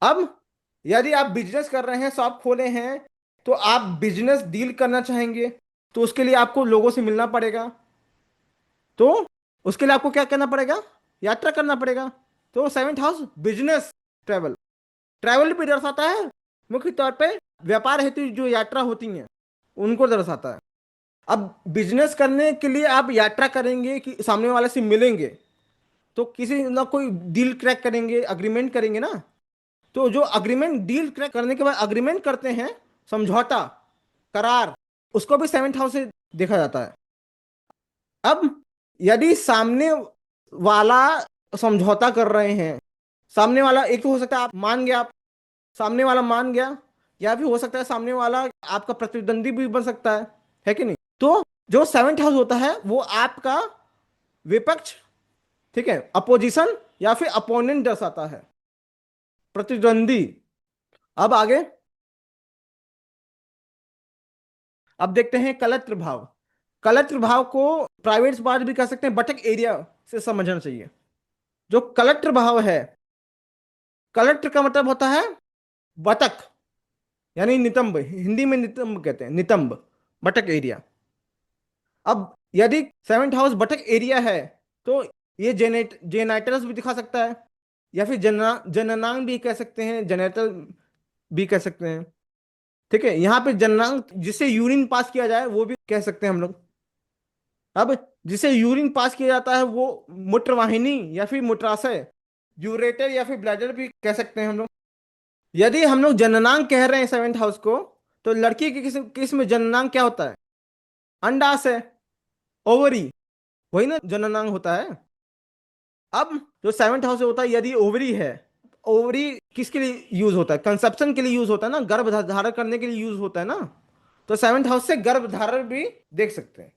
अब यदि आप बिजनेस कर रहे हैं, शॉप खोले हैं, तो आप बिजनेस डील करना चाहेंगे, तो उसके लिए आपको लोगों से मिलना पड़ेगा। तो उसके लिए आपको क्या करना पड़ेगा? यात्रा करना पड़ेगा। तो seventh house business, travel, travel भी दर्शाता है, मुख्य तौर पे व्यापार हेतु जो यात्रा होती हैं उनको दर्शाता है। अब बिजनेस करने के लिए आप यात्रा करेंगे कि सामने वाले से मिलेंगे, तो किसी ना कोई डील क्रैक करेंगे, अग्रीमेंट करेंगे ना। तो जो अग्रीमेंट, डील क्रैक करने के बाद अग्रीमेंट करते हैं, समझौता, करार, उसको भी सेवेंथ हाउस से देखा जाता है। अब यदि सामने वाला समझौता कर रहे हैं, सामने वाला, एक तो हो सकता है आप मान गया, आप सामने वाला मान गया, या भी हो सकता है सामने वाला आपका प्रतिद्वंदी भी बन सकता है कि नहीं? तो जो सेवेंथ हाउस होता है वो आपका विपक्ष, ठीक है, अपोजिशन या फिर अपोनेंट दर्शाता है, प्रतिद्वंदी। अब आगे, अब देखते हैं कलत्र भाव। कलत्र भाव को प्राइवेट पार्ट भी कह सकते हैं, बटक एरिया से समझना चाहिए। जो कलेक्टर भाव है, कलेक्टर का मतलब होता है बतख, यानी नितंब, हिंदी में नितंब कहते हैं, नितंब, बतख एरिया। अब यदि सेवेंथ हाउस बतख एरिया है तो ये जेनाइटर्स भी दिखा सकता है, या फिर जननांग भी कह सकते हैं, जेनेटल भी कह सकते हैं। ठीक है, यहाँ पे जननांग जिसे यूरिन पास किया जाए वो भी कह सकते हैं हम लोग। अब जिसे यूरिन पास किया जाता है वो मूत्रवाहिनी या फिर मूत्राशय, यूरेटर या फिर ब्लैडर भी कह सकते हैं हम लोग। यदि हम लोग जननांग कह रहे हैं सेवेंथ हाउस को, तो लड़की के किस में जननांग क्या होता है? अंडाशय, ओवरी, वही ना जननांग होता है। अब जो सेवेंथ हाउस होता है, यदि ओवरी है, ओवरी किसके लिए यूज होता है? कंसेप्शन के लिए यूज होता है ना, गर्भ धारण करने के लिए यूज होता है ना। तो सेवेंथ हाउस से गर्भ धारण भी देख सकते हैं।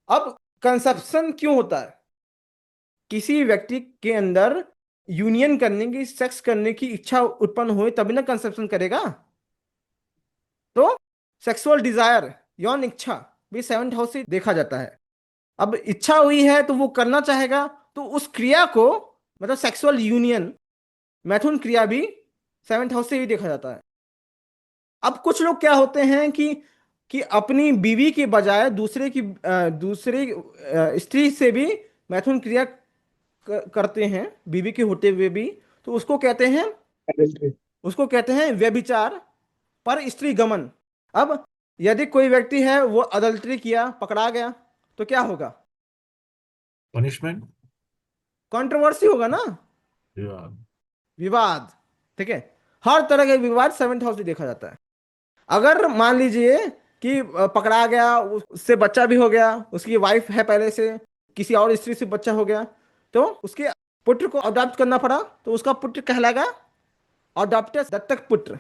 अब कंसेप्शन क्यों होता है? किसी व्यक्ति के अंदर यूनियन करने की, सेक्स करने की इच्छा उत्पन्न हो तभी ना कंसेप्शन करेगा। तो सेक्सुअल डिजायर, यौन इच्छा भी सेवेंथ हाउस से देखा जाता है। अब इच्छा हुई है तो वो करना चाहेगा, तो उस क्रिया को, मतलब सेक्सुअल यूनियन, मैथुन क्रिया भी सेवेंथ हाउस से ही देखा जाता है। अब कुछ लोग क्या होते हैं कि अपनी बीवी के बजाय दूसरे स्त्री से भी मैथुन क्रिया करते हैं, बीवी के होते हुए भी। तो Adultery. उसको कहते हैं व्यभिचार, पर स्त्री गमन। अब यदि कोई व्यक्ति है वो अडल्ट्री किया, पकड़ा गया, तो क्या होगा? पनिशमेंट। कंट्रोवर्सी होगा ना, विवाद। ठीक है, हर तरह के विवाद सेवेंथ हाउस में देखा जाता है। अगर मान लीजिए कि पकड़ा गया, उससे बच्चा भी हो गया, उसकी वाइफ है पहले से, किसी और स्त्री से बच्चा हो गया, तो उसके पुत्र को अडॉप्ट करना पड़ा, तो उसका पुत्र कहलाएगा अडॉप्टेड, दत्तक पुत्र।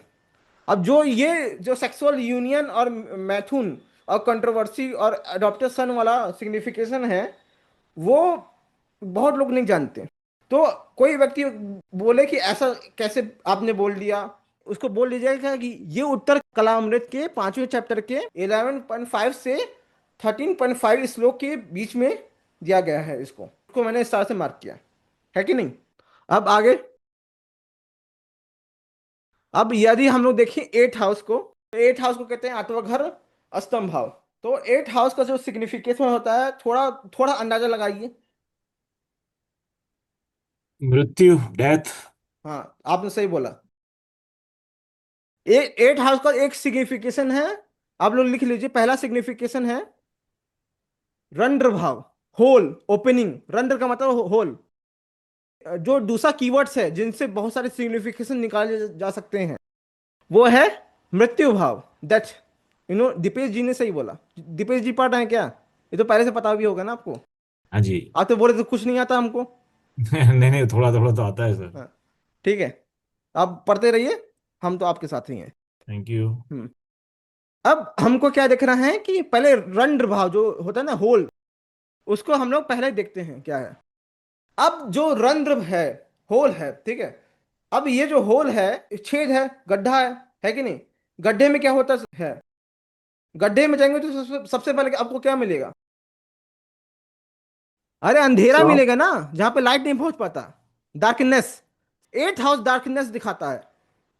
अब जो सेक्सुअल यूनियन और मैथुन और कंट्रोवर्सी और अडॉप्टेड सन वाला सिग्निफिकेशन है, वो बहुत लोग नहीं जानते। तो कोई व्यक्ति बोले कि ऐसा कैसे आपने बोल दिया, उसको बोल लीजिएगा कि ये उत्तर कलामृत के 5वें चैप्टर के 11.5 से 13.5 श्लोक के बीच में दिया गया है। इसको मैंने इस तरह से मार्क किया है कि नहीं। अब आगे, अब यदि हम लोग देखें एट हाउस को, तो एट हाउस को कहते हैं आत्मघर अष्टम भाव। तो एट हाउस का जो सिग्निफिकेशन होता है, थोड़ा थोड़ा अंदाजा लगाइए। मृत्यु, डेथ। हाँ, आपने सही बोला। एट हाउस का एक सिग्निफिकेशन है, आप लोग लिख लीजिए। पहला सिग्निफिकेशन है रंध्र भाव, होल, ओपनिंग। रंध्र का मतलब होल। जो दूसरा कीवर्ड्स है जिनसे बहुत सारे सिग्निफिकेशन निकाले जा सकते हैं, वो है मृत्यु भाव, डेथ। दीपेश जी ने सही बोला। दीपेश जी पढ़ रहे हैं क्या? ये तो पहले से पता भी होगा ना आपको। हाँ जी। आप तो बोले तो कुछ नहीं आता हमको। नहीं नहीं, थोड़ा थोड़ा तो आता है सर। हाँ, ठीक है, आप पढ़ते रहिए, हम तो आपके साथ ही हैं। Thank you. हम्म। अब हमको क्या देखना है कि पहले रंध्र भाव जो होता है ना, होल, उसको हम लोग पहले देखते हैं क्या है। अब जो रंध्र है, होल है, ठीक है। अब ये जो होल है, छेद है, गड्ढा है कि नहीं? गड्ढे में क्या होता है? गड्ढे में जाएंगे तो सबसे पहले आपको क्या मिलेगा? अरे अंधेरा Soft. मिलेगा ना, जहां पे लाइट नहीं पहुंच पाता, डार्कनेस। एट हाउस डार्कनेस दिखाता है,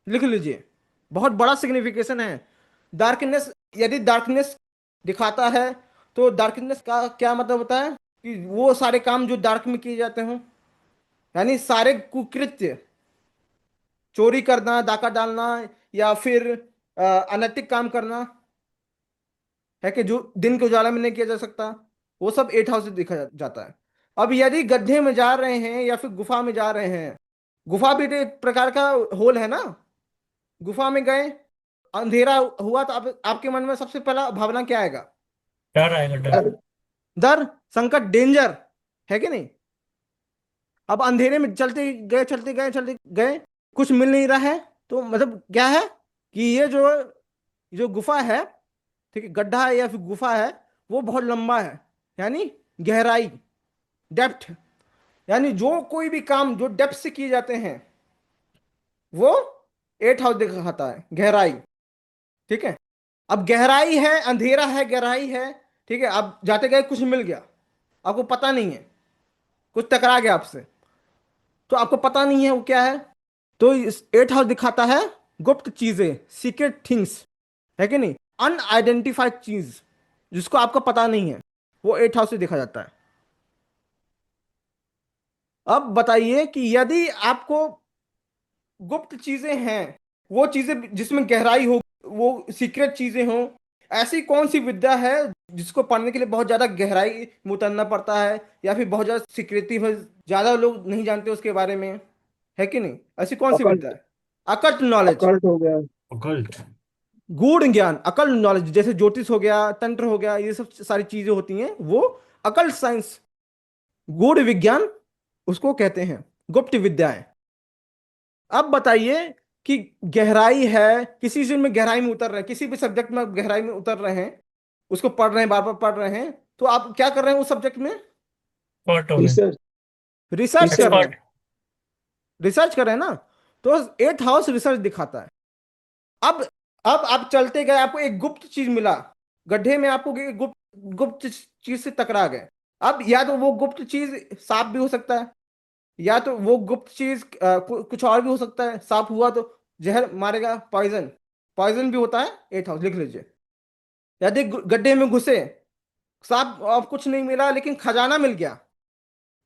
लिख लीजिए, बहुत बड़ा सिग्निफिकेशन है डार्कनेस। यदि डार्कनेस दिखाता है तो डार्कनेस का क्या मतलब होता है? कि वो सारे काम जो डार्क में किए जाते हों, यानी सारे कुकृत्य, चोरी करना, डाका डालना, या फिर अनैतिक काम करना है कि जो दिन के उजाला में नहीं किया जा सकता, वो सब एट हाउस से देखा जाता है। अब यदि गड्ढे में जा रहे हैं या फिर गुफा में जा रहे हैं, गुफा भी तो एक प्रकार का होल है ना। गुफा में गए, अंधेरा हुआ, तो आपके मन में सबसे पहला भावना क्या आएगा? डर आएगा, डर। डर, संकट, डेंजर, है कि नहीं? अब अंधेरे में चलते गए, चलते गए, चलते गए, कुछ मिल नहीं रहा है, तो मतलब क्या है कि ये जो जो गुफा है, ठीक है, गड्ढा है या फिर गुफा है, वो बहुत लंबा है, यानी गहराई, डेप्थ। यानी जो कोई भी काम जो डेप्थ से किए जाते हैं, वो एट हाउस दिखाता है, गहराई। ठीक है, अब गहराई है, अंधेरा है, गहराई है, ठीक है। अब जाते गए कुछ मिल गया, आपको पता नहीं है, कुछ टकरा गया आपसे, तो आपको पता नहीं है वो क्या है। तो इस 8th हाउस दिखाता है गुप्त चीजें, सीक्रेट थिंग्स, है कि नहीं, अनआइडेंटिफाइड चीज जिसको आपको पता नहीं है, वो 8th हाउस से देखा जाता है। अब बताइए कि यदि आपको गुप्त चीजें हैं, वो चीजें जिसमें गहराई हो, वो सीक्रेट चीजें हो, ऐसी कौन सी विद्या है जिसको पढ़ने के लिए बहुत ज्यादा गहराई में उतरना पड़ता है, या फिर बहुत ज्यादा सिक्रेटिव है, ज्यादा लोग नहीं जानते उसके बारे में, है कि नहीं? ऐसी कौन सी विद्या अकल्ट। है? अकल्ट नॉलेज, अकल्ट हो गया। occult, गूढ़ ज्ञान, अकल्ट नॉलेज, जैसे ज्योतिष हो गया, तंत्र हो गया, ये सब सारी चीजें होती हैं, वो अकल्ट साइंस, गूढ़ विज्ञान उसको कहते हैं, गुप्त विद्याएं। अब बताइए कि गहराई है, किसी चीज में गहराई में उतर रहे हैं, किसी भी सब्जेक्ट में आप गहराई में उतर रहे हैं, उसको पढ़ रहे हैं, बार बार पढ़ रहे हैं, तो आप क्या कर रहे हैं उस सब्जेक्ट में? एक्सपर्ट हो गए। रिसर्च। रिसर्च कर रहे हैं, एक्सपर्ट। रिसर्च कर रहे हैं ना। तो 8th हाउस रिसर्च दिखाता है। अब अब आप चलते गए, आपको एक गुप्त चीज मिला, गड्ढे में आपको एक गुप्त गुप्त चीज से टकरा गए। अब या तो वो गुप्त चीज सांप भी हो सकता है, या तो वो गुप्त चीज कुछ और भी हो सकता है। सांप हुआ तो जहर मारेगा, पॉइजन, पॉइजन भी होता है। 8th हाउस लिख लीजिए। यदि गड्ढे में घुसे, सांप और कुछ नहीं मिला लेकिन खजाना मिल गया,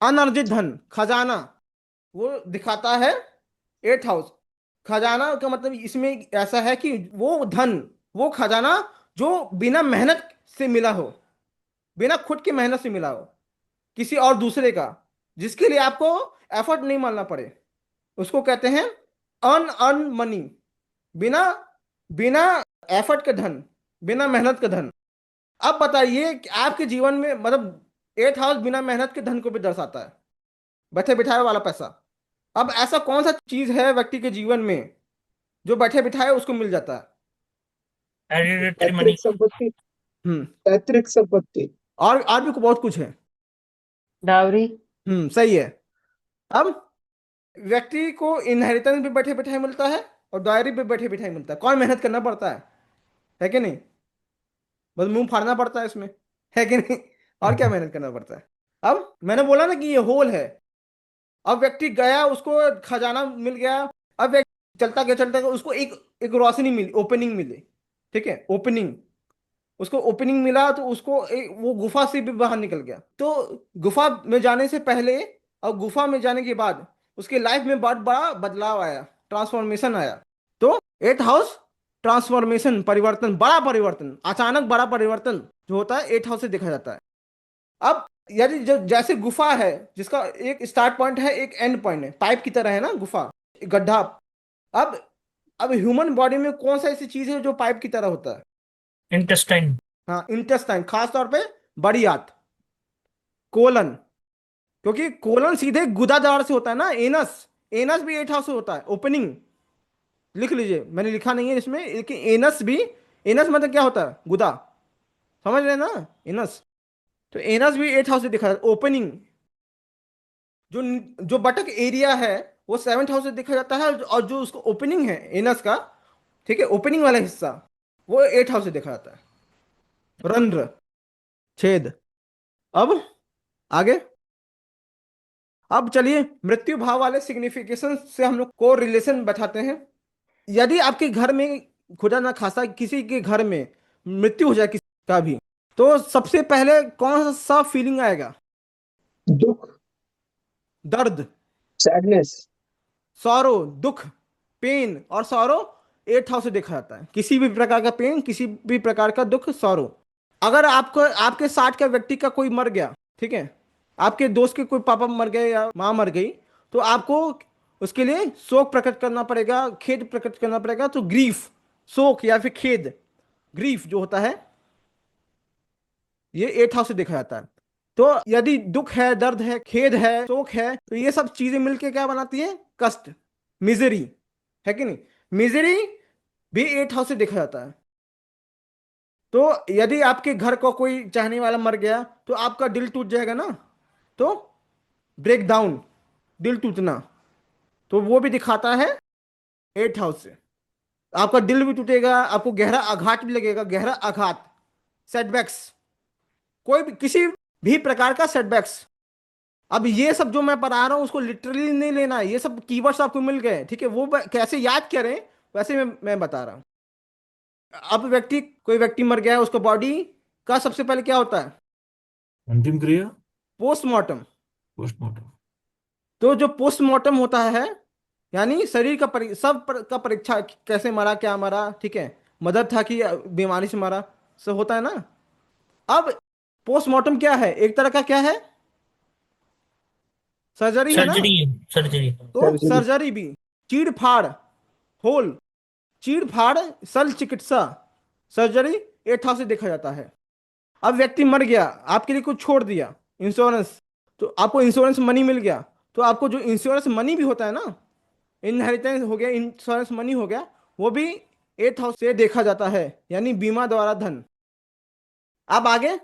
अनर्जित धन, खजाना, वो दिखाता है 8th हाउस। खजाना का मतलब इसमें ऐसा है कि वो धन, वो खजाना जो बिना मेहनत से मिला हो, बिना खुद की मेहनत से मिला हो, किसी और दूसरे का, जिसके लिए आपको एफर्ट नहीं मानना पड़े, उसको कहते हैं अर्न अर्न मनी। बिना बिना एफर्ट के धन, बिना मेहनत के धन। अब बताइए कि आपके जीवन में मतलब 8th हाउस बिना मेहनत के धन को भी दर्शाता है, बैठे बिठाए वाला पैसा। अब ऐसा कौन सा चीज है व्यक्ति के जीवन में जो बैठे बिठाए उसको मिल जाता है? Hereditary money. पैतृक संपत्ति। हम्म। पैतृक संपत्ति। और भी बहुत कुछ है। डावरी। सही है। अब व्यक्ति को इनहेरिटेंस भी बैठे बिठाए मिलता है, और डायरी भी बैठे बिठाए मिलता है। कौन मेहनत करना पड़ता है कि नहीं? बस मुंह फाड़ना पड़ता है इसमें, है कि नहीं? और क्या मेहनत करना पड़ता है? अब मैंने बोला ना कि ये होल है। अब व्यक्ति गया, उसको खजाना मिल गया। अब व्यक्ति चलता गया, उसको एक एक रोशनी मिली, ओपनिंग मिली, ठीक है, ओपनिंग, उसको ओपनिंग मिला, तो उसको वो गुफा से भी बाहर निकल गया। तो गुफा में जाने से पहले और गुफा में जाने के बाद उसके लाइफ में बहुत बड़ा बदलाव आया, ट्रांसफॉर्मेशन आया। तो 8th हाउस ट्रांसफॉर्मेशन, परिवर्तन, बड़ा परिवर्तन, अचानक बड़ा परिवर्तन जो होता है 8th हाउस से देखा जाता है। अब यदि जो जैसे गुफा है जिसका एक स्टार्ट पॉइंट है, एक एंड पॉइंट है, पाइप की तरह है ना गुफा, गड्ढा। अब अब ह्यूमन बॉडी में कौन सा ऐसी चीज है जो पाइप की तरह होता है? इंटेस्टाइन। हाँ, इंटेस्टाइन, खास तौर पे बड़ी आंत, कोलन। क्योंकि कोलन सीधे गुदादार से होता है ना, एनस, एनस भी 8th हाउस से होता है, ओपनिंग। लिख लीजिए, मैंने लिखा नहीं है इसमें, लेकिन एनस भी, एनस मतलब क्या होता है? गुदा, समझ रहे हैं ना, एनस। तो एनस भी 8th हाउस से दिखा जाता है, ओपनिंग। जो जो बटक एरिया है वो 7th हाउस से देखा जाता है, और जो उसको ओपनिंग है एनस का, ठीक है, ओपनिंग वाला हिस्सा, वो 8th हाउस से देखा जाता है, रंध्र, छेद। अब आगे, अब चलिए मृत्यु भाव वाले सिग्निफिकेशन से हम लोग को रिलेशन बैठाते हैं। यदि आपके घर में, खुदा ना खासा किसी के घर में मृत्यु हो जाए किसी का भी, तो सबसे पहले कौन सा फीलिंग आएगा? दुख। दर्द, सैडनेस। सॉरो, दुख, पेन। और सॉरो 8th हाउस से देखा जाता है, किसी भी प्रकार का पेन, किसी भी प्रकार का दुख, सॉरो। अगर आपको, आपके साथ का व्यक्ति का कोई मर गया, ठीक है, आपके दोस्त के कोई पापा मर गए या माँ मर गई, तो आपको उसके लिए शोक प्रकट करना पड़ेगा, खेद प्रकट करना पड़ेगा। तो ग्रीफ, शोक या फिर खेद, ग्रीफ जो होता है, ये 8th हाउस से देखा जाता है। तो यदि दुख है, दर्द है, खेद है, शोक है, तो ये सब चीजें मिलके क्या बनाती है? कष्ट, मिजरी, है कि नहीं? मिजरी भी 8th हाउस से देखा जाता है। तो यदि आपके घर को कोई चाहने वाला मर गया, तो आपका दिल टूट जाएगा ना, तो ब्रेक डाउन, दिल टूटना, तो वो भी दिखाता है 8th हाउस से। आपका दिल भी टूटेगा, आपको गहरा आघात भी लगेगा, गहरा आघात, सेटबैक्स, कोई भी किसी भी प्रकार का सेटबैक्स अब ये सब जो मैं पढ़ा रहा हूँ उसको लिटरली नहीं लेना है, ये सब कीवर्ड्स आपको मिल गए, ठीक है, वो कैसे याद करें वैसे मैं बता रहा हूँ। अब कोई व्यक्ति मर गया है, उसको बॉडी का सबसे पहले क्या होता है? अंतिम क्रिया। पोस्टमार्टम। पोस्टमार्टम। तो जो पोस्टमार्टम होता है यानी शरीर का का परीक्षा, कैसे मरा, क्या मरा, ठीक है, मदर था कि बीमारी से मरा, सब होता है ना। अब पोस्टमार्टम क्या है? एक तरह का क्या है? सर्जरी है ना। सर्जरी है, सर्जरी। तो सर्जरी। सर्जरी भी, चीड़ फाड़, होल, चीड़ फाड़, शल्य चिकित्सा, सर्जरी 8 हाउस से देखा जाता है। अब व्यक्ति मर गया, आपके लिए कुछ छोड़ दिया, इंश्योरेंस, तो आपको इंश्योरेंस मनी मिल गया, तो आपको जो इंश्योरेंस मनी भी होता है ना, इनहेरिटेंस हो गया, इंश्योरेंस मनी हो गया, वो भी 8 हाउस से देखा जाता है, यानी बीमा द्वारा धन। अब आगे,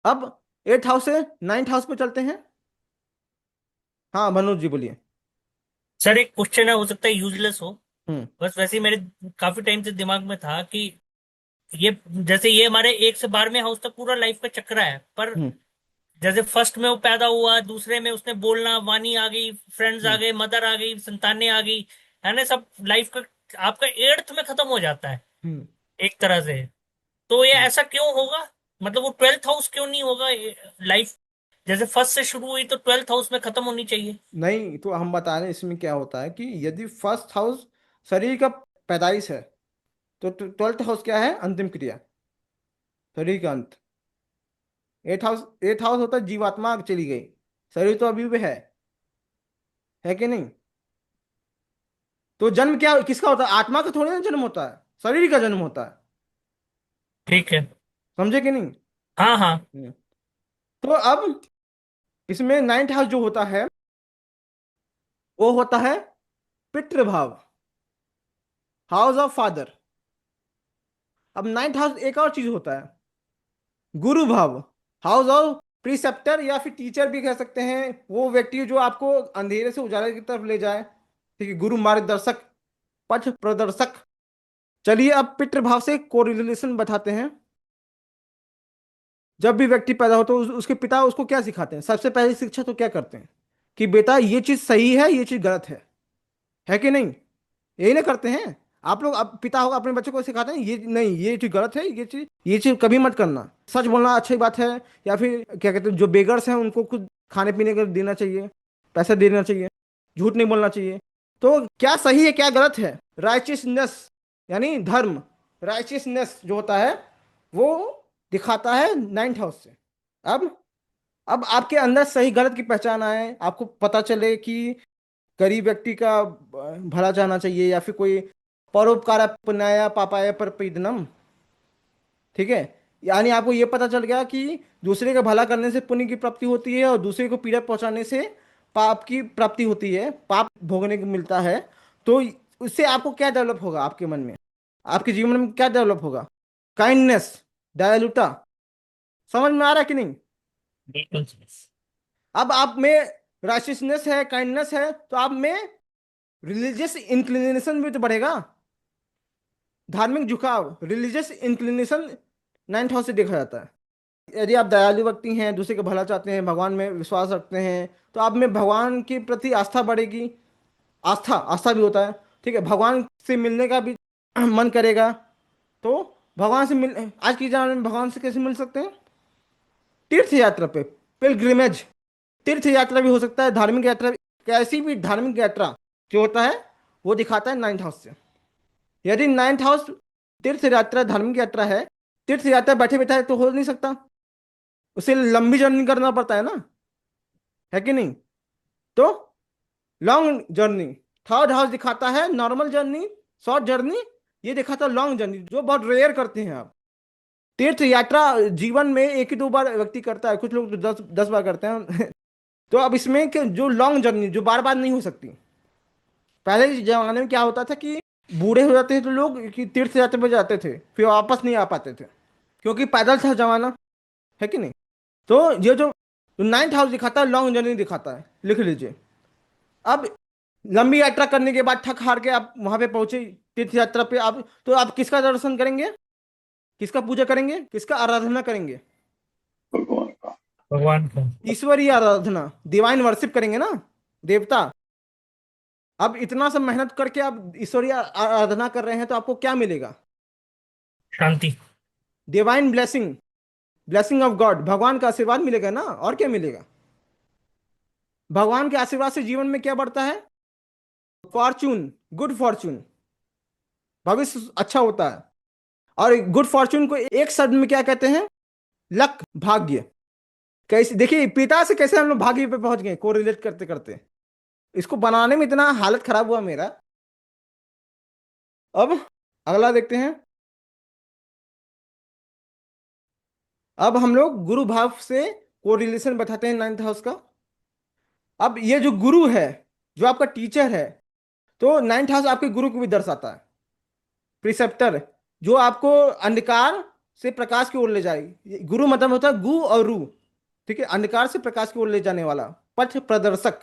अब 8 हाउस से 9th हाउस पे चलते हैं। हाँ मनोज जी बोलिए। सर एक क्वेश्चन है, हो सकता है यूजलेस हो, हम्म। बस वैसे ही मेरे काफी टाइम से दिमाग में था कि ये, जैसे ये हमारे 1 से 12वें हाउस तक पूरा लाइफ का चक्र है, पर हम्म। जैसे फर्स्ट में वो पैदा हुआ, दूसरे में उसने बोलना, वाणी आ गई, फ्रेंड्स आ हम्म। गए, मदर आ गई, संतानें आ गई, है ना, सब लाइफ का आपका 8th में खत्म हो जाता है हम्म। एक तरह से। तो ये हम्म। ऐसा क्यों होगा? मतलब वो 12th हाउस क्यों नहीं होगा? लाइफ जैसे फर्स्ट से शुरू हुई तो 12th हाउस में खत्म होनी चाहिए। नहीं, तो हम बता रहे हैं इसमें क्या होता है कि यदि फर्स्ट हाउस शरीर का पैदाइश है, तो 12th हाउस क्या है? अंतिम क्रिया, शरीर का अंत। 8 हाउस होता है जीवात्मा चली गई, शरीर तो अभी भी है कि नहीं? तो जन्म क्या किसका होता है? आत्मा का थोड़ी ना जन्म होता है, शरीर का जन्म होता है। ठीक है। समझे कि नहीं? हाँ हाँ। हम्म। तो अब इसमें 9th हाउस जो होता है वो होता है पितृभाव, हाउस ऑफ फादर। अब 9th हाउस एक और चीज होता है, गुरु भाव, हाउस ऑफ प्रीसेप्टर, या फिर टीचर भी कह सकते हैं, वो व्यक्ति जो आपको अंधेरे से उजाले की तरफ ले जाए, ठीक है, गुरु मार्गदर्शक, पथ प्रदर्शक। चलिए अब पितृभाव से कोरिलेशन बताते हैं। जब भी व्यक्ति पैदा हो तो उसके पिता उसको क्या सिखाते हैं? सबसे पहली शिक्षा तो क्या करते हैं कि बेटा ये चीज सही है, ये चीज गलत है कि नहीं? यही ना करते हैं आप लोग? अब पिता होगा अपने बच्चे को सिखाते हैं ये नहीं, ये चीज गलत है, ये चीज कभी मत करना, सच बोलना अच्छी बात है, या फिर क्या कहते हैं जो बेगर्स हैं उनको कुछ खाने पीने का देना चाहिए, पैसा देना चाहिए, झूठ नहीं बोलना चाहिए। तो क्या सही है क्या गलत है? राइचियसनेस यानी धर्म, राइचियसनेस जो होता है वो दिखाता है 9th हाउस से। अब अब आपके अंदर सही गलत की पहचान आए, आपको पता चले कि गरीब व्यक्ति का भला चाहना चाहिए, या फिर कोई परोपकार पुण्याय पापाय परपीडनम, ठीक है, यानी आपको ये पता चल गया कि दूसरे का भला करने से पुण्य की प्राप्ति होती है और दूसरे को पीड़ा पहुंचाने से पाप की प्राप्ति होती है, पाप भोगने को मिलता है। तो उससे आपको क्या डेवलप होगा आपके मन में, आपके जीवन में क्या डेवलप होगा? काइंडनेस, दयालुता। समझ में आ रहा है कि नहीं? बिल्कुल। अब आप में राइचियसनेस है, काइंडनेस है, तो आप में रिलीजियस इंक्लिनेशन भी तो बढ़ेगा, धार्मिक झुकाव, रिलीजियस इंक्लिनेशन 9th हाउस से देखा जाता है। यदि आप दयालु व्यक्ति हैं, दूसरे का भला चाहते हैं, भगवान में विश्वास रखते हैं, तो आप में भगवान के प्रति आस्था बढ़ेगी, आस्था आस्था भी होता है, ठीक है, भगवान से मिलने का भी मन करेगा। तो भगवान से मिल आज की जमाने में भगवान से कैसे मिल सकते हैं? तीर्थ यात्रा पे, पिलग्रिमेज, तीर्थ यात्रा भी हो सकता है, धार्मिक यात्रा, कैसी भी धार्मिक यात्रा जो होता है वो दिखाता है 9th हाउस से। यदि 9th हाउस तीर्थ यात्रा, धार्मिक यात्रा है, तीर्थ यात्रा बैठे बैठे तो हो नहीं सकता, उसे लंबी जर्नी करना पड़ता है कि नहीं? तो लॉन्ग जर्नी, 3rd हाउस दिखाता है नॉर्मल जर्नी, शॉर्ट जर्नी, ये दिखाता है लॉन्ग जर्नी जो बहुत रेयर करते हैं आप। तीर्थ यात्रा जीवन में 1 ही 2 बार व्यक्ति करता है, कुछ लोग तो 10 10 बार करते हैं तो अब इसमें कि जो लॉन्ग जर्नी जो बार बार नहीं हो सकती, पहले के जमाने में क्या होता था कि बूढ़े हो जाते थे तो लोग कि तीर्थ यात्रा पे जाते थे, फिर वापस नहीं आ पाते थे क्योंकि पैदल था जमाना, है कि नहीं? तो ये जो 9th हाउस दिखाता है लॉन्ग जर्नी दिखाता है, लिख लीजिए। अब लंबी यात्रा करने के बाद थक हार के आप वहां पे पहुंचे तीर्थ यात्रा पे, आप तो आप किसका दर्शन करेंगे, किसका पूजा करेंगे, किसका आराधना करेंगे? भगवान का। भगवान को। ईश्वरीय आराधना, डिवाइन वर्शिप करेंगे ना, देवता। अब इतना सब मेहनत करके आप ईश्वरीय आराधना कर रहे हैं तो आपको क्या मिलेगा? शांति। Divine blessing, blessing of God, भगवान का आशीर्वाद मिलेगा ना, और क्या मिलेगा? भगवान के आशीर्वाद से जीवन में क्या बढ़ता है? फॉर्चून, गुड फॉर्चून, भविष्य अच्छा होता है। और गुड फॉर्चून को एक शब्द में क्या कहते हैं? लक, भाग्य। कैसे देखिए, पिता से कैसे हम लोग भाग्य पे पहुंच गए को रिलेट करते करते। इसको बनाने में इतना हालत खराब हुआ मेरा। अब अगला देखते हैं। अब हम लोग गुरु भाव से कोरिलेशन बताते हैं नाइन्थ हाउस का। अब ये जो गुरु है, जो आपका टीचर है, तो नाइन्थ हाउस आपके गुरु को भी दर्शाता है। प्रिसेप्टर, जो आपको अंधकार से प्रकाश की ओर ले जाए। गुरु मतलब होता है गु और रू, ठीक है, अंधकार से प्रकाश की ओर ले जाने वाला, पथ प्रदर्शक।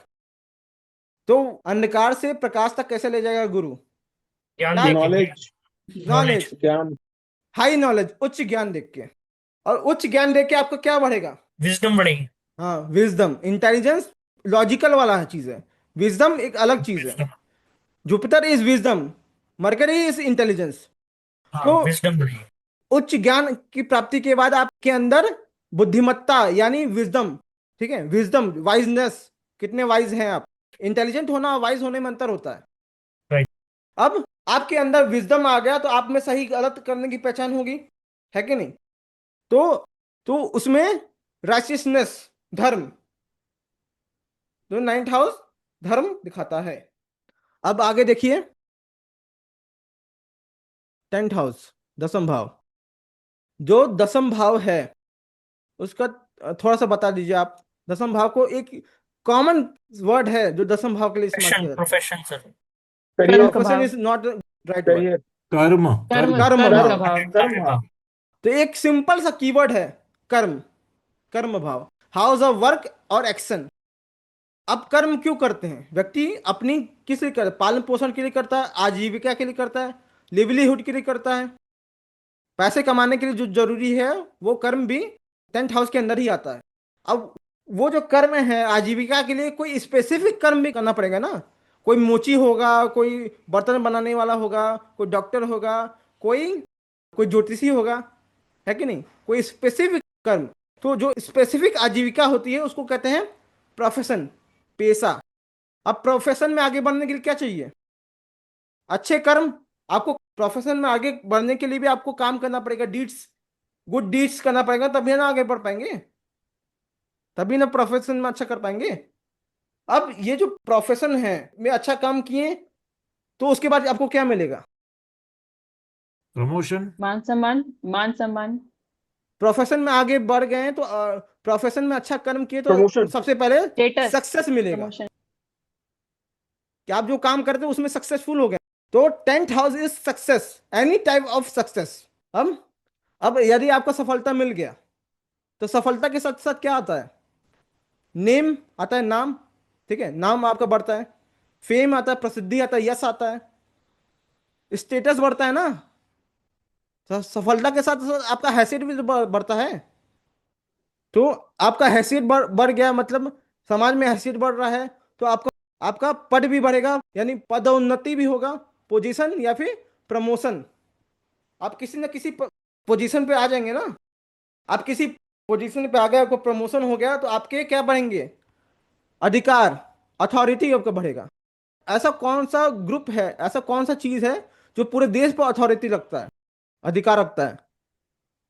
तो अंधकार से प्रकाश तक कैसे ले जाएगा गुरु? ज्ञान क्या? देके। नॉलेज, नॉलेज, ज्ञान, हाई नॉलेज, उच्च ज्ञान देख के। और उच्च ज्ञान देख के आपको क्या बढ़ेगा? विजडम बढ़ेगी। हाँ, विजडम, इंटेलिजेंस, लॉजिकल वाला है चीज है। विजडम एक अलग चीज है। wisdom। Jupiter is wisdom, mercury is intelligence. हाँ, तो विजडम बढ़ेगी। उच्च ज्ञान की प्राप्ति के बाद आपके अंदर बुद्धिमत्ता यानी विजडम, ठीक है, विजडम, वाइजनेस, कितने वाइज हैं आप। इंटेलिजेंट होना और वाइज होने में अंतर होता है। राइट। अब आपके अंदर विजडम आ गया तो आप में सही गलत करने की पहचान होगी, है कि नहीं? तो उसमें राइचियसनेस, धर्म, तो नाइन्थ हाउस धर्म दिखाता है। अब आगे देखिए, टेंथ हाउस, दसम भाव। जो दसम भाव है उसका थोड़ा सा बता दीजिए आप। दसम भाव को एक कॉमन वर्ड है जो दसम भाव के लिए इस्तेमाल किया जाता है। Profession sir. करियर, का प्रोफेशन भाव। Is not right word. Career, कर्म कर्म कर्म कर्म भाव। का भाव। कर्म भाव, तो एक सिंपल सा कीवर्ड है कर्म, कर्म भाव, हाउस ऑफ वर्क और एक्शन। अब कर्म क्यों करते हैं व्यक्ति? अपनी किस लिए करता है? पालन पोषण के लिए करता है, आजीविका के लिए करता है, लिवलीहुड के लिए करता है, पैसे कमाने के लिए जो जरूरी है वो कर्म भी टेंथ हाउस के अंदर ही आता है। अब वो जो कर्म है आजीविका के लिए, कोई स्पेसिफिक कर्म भी करना पड़ेगा ना। कोई मोची होगा, कोई बर्तन बनाने वाला होगा, कोई डॉक्टर होगा, कोई कोई ज्योतिषी होगा, है कि नहीं? कोई स्पेसिफिक कर्म। तो जो स्पेसिफिक आजीविका होती है उसको कहते हैं प्रोफेशन, पेशा। अब प्रोफेशन में आगे बढ़ने के लिए क्या चाहिए? अच्छे कर्म। आपको प्रोफेशन में आगे बढ़ने के लिए भी आपको काम करना पड़ेगा, डीड्स, गुड डीड्स करना पड़ेगा, तभी ना आगे बढ़ पाएंगे, तभी ना प्रोफेशन में अच्छा कर पाएंगे। अब ये जो प्रोफेशन है में अच्छा काम किए तो उसके बाद आपको क्या मिलेगा? प्रमोशन मान सम्मान, मान सम्मान। प्रोफेशन में आगे बढ़ गए तो प्रोफेशन में अच्छा कर्म किए तो प्रमोशन, सबसे पहले स्टेटस, सक्सेस मिलेगा प्रमोशन। कि आप जो काम करते हो उसमें सक्सेसफुल हो गए। तो tenth house is success, any type of success. अब यदि आपको सफलता मिल गया तो सफलता के साथ साथ क्या आता है? नेम आता है, नाम, ठीक है, नाम आपका बढ़ता है। फेम आता है, प्रसिद्धि आता है, यश आता है, स्टेटस बढ़ता है ना। सफलता के साथ साथ आपका हैसियत भी तो बढ़ता है। तो आपका हैसियत बढ़ गया मतलब समाज में हैसियत बढ़ रहा है, तो आपका आपका पद भी बढ़ेगा, यानी पदोन्नति भी होगा, पोजीशन या फिर प्रमोशन। आप किसी न किसी पोजीशन पे आ जाएंगे ना। आप किसी पोजीशन पे आ गए, आपको प्रमोशन हो गया तो आपके क्या बढ़ेंगे? अधिकार, अथॉरिटी आपका बढ़ेगा। ऐसा कौन सा ग्रुप है, ऐसा कौन सा चीज है जो पूरे देश पर अथॉरिटी रखता है, अधिकार रखता है?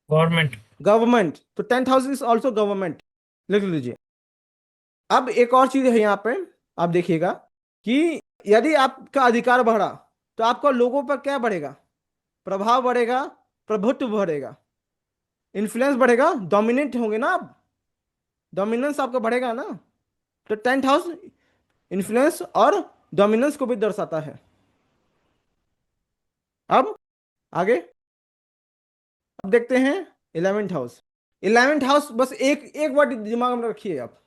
गवर्नमेंट। गवर्नमेंट। तो tenth house is also government, लिख लीजिए। अब एक और चीज है यहाँ पे, आप देखिएगा कि यदि आपका अधिकार बढ़ा तो आपका लोगों पर क्या बढ़ेगा? प्रभाव बढ़ेगा, प्रभुत्व बढ़ेगा, इन्फ्लुएंस बढ़ेगा, डोमिनेट होंगे ना आप, डोमिनेंस आपका बढ़ेगा ना। तो टेंथ हाउस इन्फ्लुएंस और डोमिनेंस को भी दर्शाता है। अब आगे अब देखते हैं इलेवेंथ हाउस। इलेवेंथ हाउस, बस एक एक वर्ड दिमाग में रखिए आप,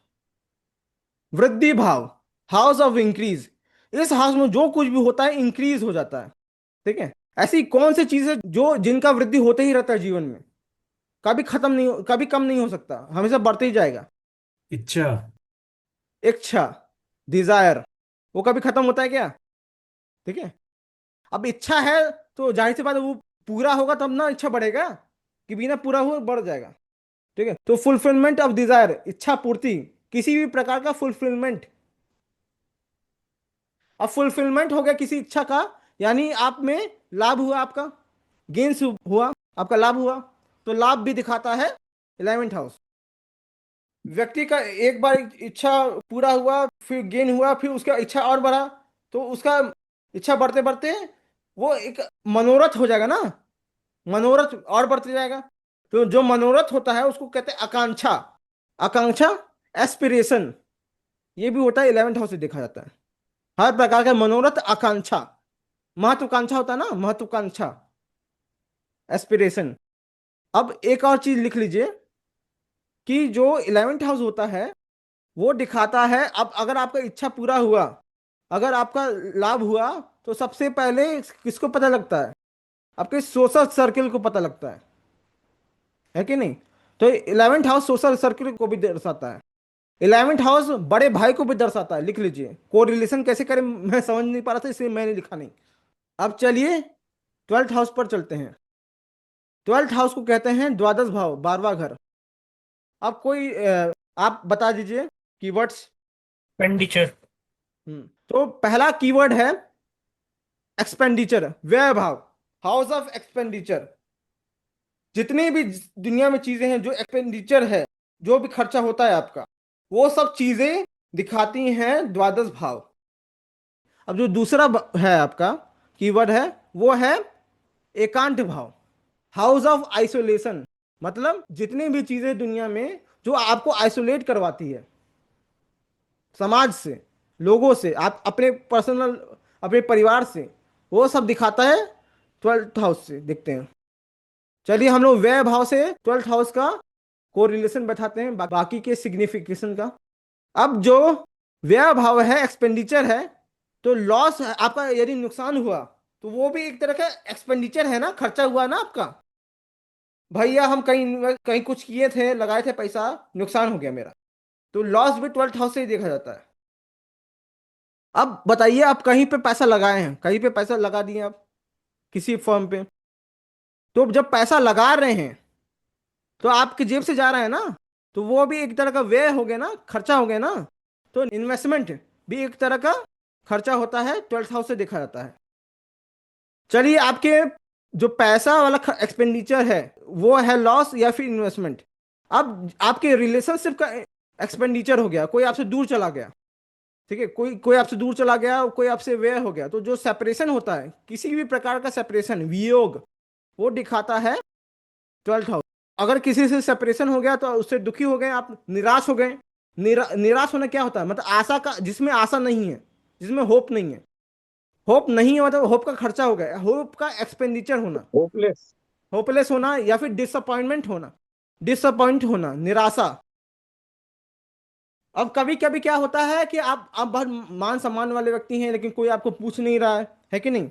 वृद्धि भाव, हाउस ऑफ इंक्रीज। इस हाउस में जो कुछ भी होता है इंक्रीज हो जाता है, ठीक है। ऐसी कौन सी चीज है जो जिनका वृद्धि होते ही रहता है जीवन में, कभी खत्म नहीं, कभी कम नहीं हो सकता, हमेशा बढ़ते ही जाएगा? इच्छा। इच्छा, डिजायर, वो कभी खत्म होता है क्या? ठीक है। अब इच्छा है तो जाहिर सी बात है वो पूरा होगा तब ना इच्छा बढ़ेगा, कि बिना पूरा हुए बढ़ जाएगा। ठीक है, तो फुलफिलमेंट ऑफ डिजायर, इच्छा पूर्ति, किसी भी प्रकार का फुलफिलमेंट। अब फुलफिलमेंट हो गया किसी इच्छा का, यानी आप में लाभ हुआ, आपका गेन्स हुआ, आपका लाभ हुआ। तो लाभ भी दिखाता है 11th हाउस। व्यक्ति का एक बार इच्छा पूरा हुआ, फिर गेन हुआ, फिर उसका इच्छा और बढ़ा, तो उसका इच्छा बढ़ते बढ़ते वो एक मनोरथ हो जाएगा ना, मनोरथ और बढ़ते जाएगा। तो जो मनोरथ होता है उसको कहते हैं आकांक्षा। आकांक्षा, एस्पिरेशन, ये भी होता है 11th हाउस से देखा जाता है। हर प्रकार का मनोरथ, आकांक्षा, महत्वाकांक्षा होता है ना, महत्वाकांक्षा, एस्पिरेशन। अब एक और चीज लिख लीजिए कि जो 11th हाउस होता है वो दिखाता है, अब अगर आपका इच्छा पूरा हुआ, अगर आपका लाभ हुआ, तो सबसे पहले किसको पता लगता है? आपके सोशल सर्किल को पता लगता है कि नहीं? तो 11th हाउस सोशल सर्किल को भी दर्शाता है। 11th हाउस बड़े भाई को भी दर्शाता है। लिख लीजिए, कोरिलेशन कैसे करें मैं समझ नहीं पा रहा था, इसलिए मैंने लिखा नहीं। अब चलिए 12th हाउस पर चलते हैं। 12th हाउस को कहते हैं द्वादश भाव, 12वां घर। अब कोई आप बता दीजिए कीवर्ड्स। एक्सपेंडिचर। तो पहला कीवर्ड है एक्सपेंडिचर, व्यय भाव, हाउस ऑफ एक्सपेंडिचर। जितनी भी दुनिया में चीजें हैं, जो एक्सपेंडिचर है, जो भी खर्चा होता है आपका, वो सब चीजें दिखाती हैं द्वादश भाव। अब जो दूसरा है आपका कीवर्ड है, वो है एकांत भाव, हाउस ऑफ आइसोलेशन। मतलब जितनी भी चीजें दुनिया में जो आपको आइसोलेट करवाती है समाज से, लोगों से, आप अपने पर्सनल, अपने परिवार से, वो सब दिखाता है 12th हाउस से देखते हैं। चलिए हम लोग व्यय भाव से 12th हाउस का कोरिलेशन बैठाते हैं, बाकी के सिग्निफिकेशन का। अब जो व्यय भाव है, एक्सपेंडिचर है, तो लॉस आपका यदि नुकसान हुआ तो वो भी एक तरह का एक्सपेंडिचर है ना, खर्चा हुआ ना आपका। भैया हम कहीं कहीं कुछ किए थे, लगाए थे पैसा, नुकसान हो गया मेरा, तो लॉस भी 12th हाउस से ही देखा जाता है। अब बताइए, आप कहीं पे पैसा लगाए हैं, कहीं पे पैसा लगा दिए आप किसी फर्म पे, तो जब पैसा लगा रहे हैं तो आपकी जेब से जा रहा है ना, तो वो भी एक तरह का व्यय हो गया ना, खर्चा हो गया ना। तो इन्वेस्टमेंट भी एक तरह का खर्चा होता है, 12th हाउस से देखा जाता है। चलिए, आपके जो पैसा वाला एक्सपेंडिचर है वो है लॉस या फिर इन्वेस्टमेंट। अब आपके रिलेशनशिप का एक्सपेंडिचर हो गया, कोई आपसे दूर चला गया, ठीक है, कोई कोई आपसे दूर चला गया, कोई आपसे व्यय हो गया, तो जो सेपरेशन होता है, किसी भी प्रकार का सेपरेशन, वियोग, वो दिखाता है 12th हाउस। अगर किसी से सेपरेशन हो गया तो उससे दुखी हो गए आप, निराश हो गए। निराश होना क्या होता है? मतलब आशा का, जिसमें आशा नहीं है, जिसमें होप नहीं है। होप नहीं है मतलब होप का खर्चा हो गया, होप का एक्सपेंडिचर होना, होपलेस। होपलेस होना, या फिर डिसअपॉइंटमेंट होना, डिसअपॉइंट होना, निराशा। अब कभी कभी क्या होता है कि आप बहुत मान सम्मान वाले व्यक्ति हैं, लेकिन कोई आपको पूछ नहीं रहा है कि नहीं?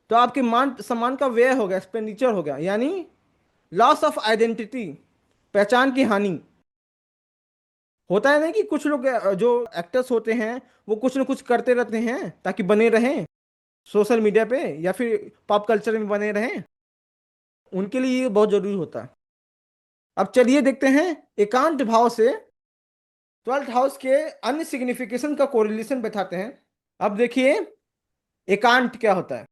तो आपके मान सम्मान का व्यय हो गया, एक्सपेंडिचर हो गया, यानी लॉस ऑफ आइडेंटिटी, पहचान की हानि। होता है ना कि कुछ लोग जो एक्टर्स होते हैं वो कुछ ना कुछ करते रहते हैं ताकि बने रहें सोशल मीडिया पे या फिर पॉप कल्चर में बने रहें, उनके लिए ये बहुत जरूरी होता है। अब चलिए देखते हैं एकांत भाव से 12th हाउस के अन्य सिग्निफिकेशन का कोरिलेशन बैठाते हैं। अब देखिए एकांत क्या होता है।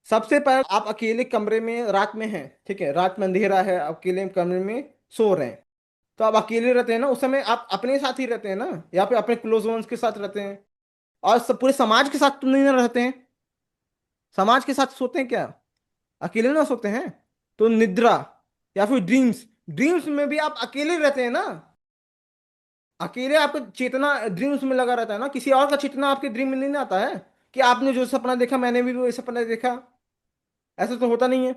सबसे पहले आप अकेले कमरे में रात में हैं, ठीक है, रात में अंधेरा है, अकेले कमरे में सो रहे हैं, तो आप अकेले रहते हैं ना, उस समय आप अपने साथ ही रहते हैं ना, या फिर अपने क्लोज वंस के साथ रहते हैं, और सब पूरे समाज के साथ तो नहीं ना रहते हैं। समाज के साथ सोते हैं क्या? अकेले ना सोते हैं। तो निद्रा या फिर ड्रीम्स, ड्रीम्स में भी आप अकेले रहते हैं ना, अकेले आपका चेतना ड्रीम्स में लगा रहता है ना, किसी और का चेतना आपके ड्रीम में नहीं आता है कि आपने जो सपना देखा मैंने भी वो सपना देखा, ऐसा तो होता नहीं है।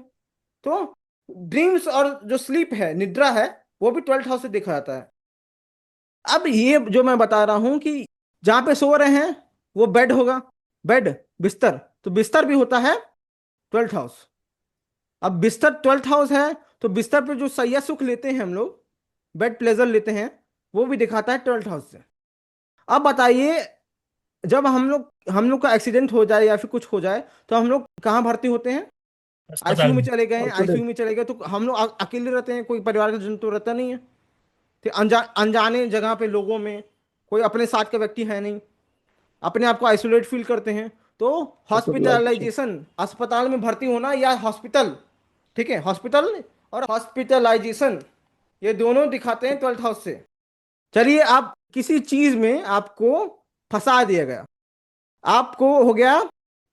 तो ड्रीम्स और जो स्लीप है, निद्रा है, वो भी 12th हाउस से देखा जाता है। अब ये जो मैं बता रहा हूं कि जहां पे सो रहे हैं वो बेड होगा, बेड, बिस्तर, तो बिस्तर भी होता है 12th हाउस। अब बिस्तर 12th हाउस है, तो बिस्तर पे जो सैया सुख लेते हैं हम लोग, बेड प्लेजर लेते हैं, वो भी दिखाता है 12th हाउस से। अब बताइए, जब हम लोग का एक्सीडेंट हो जाए या फिर कुछ हो जाए तो हम लोग कहाँ भर्ती होते हैं? अस्पताल आईसीयू में में। चले गए, हॉस्पिटल। आईसीयू में चले गए तो हम लोग अकेले रहते हैं, कोई परिवार का जन तो रहता नहीं है। फिर अनजाने जगह पे लोगों में कोई अपने साथ का व्यक्ति है नहीं, अपने आप को आइसोलेट फील करते हैं। तो हॉस्पिटलाइजेशन। हॉस्पिटलाइजेशन, अस्पताल में भर्ती होना, या हॉस्पिटल, ठीक है, हॉस्पिटल और हॉस्पिटलाइजेशन, ये दोनों दिखाते हैं 12th हाउस से। चलिए, आप किसी चीज में आपको फंसा दिया गया, आपको हो गया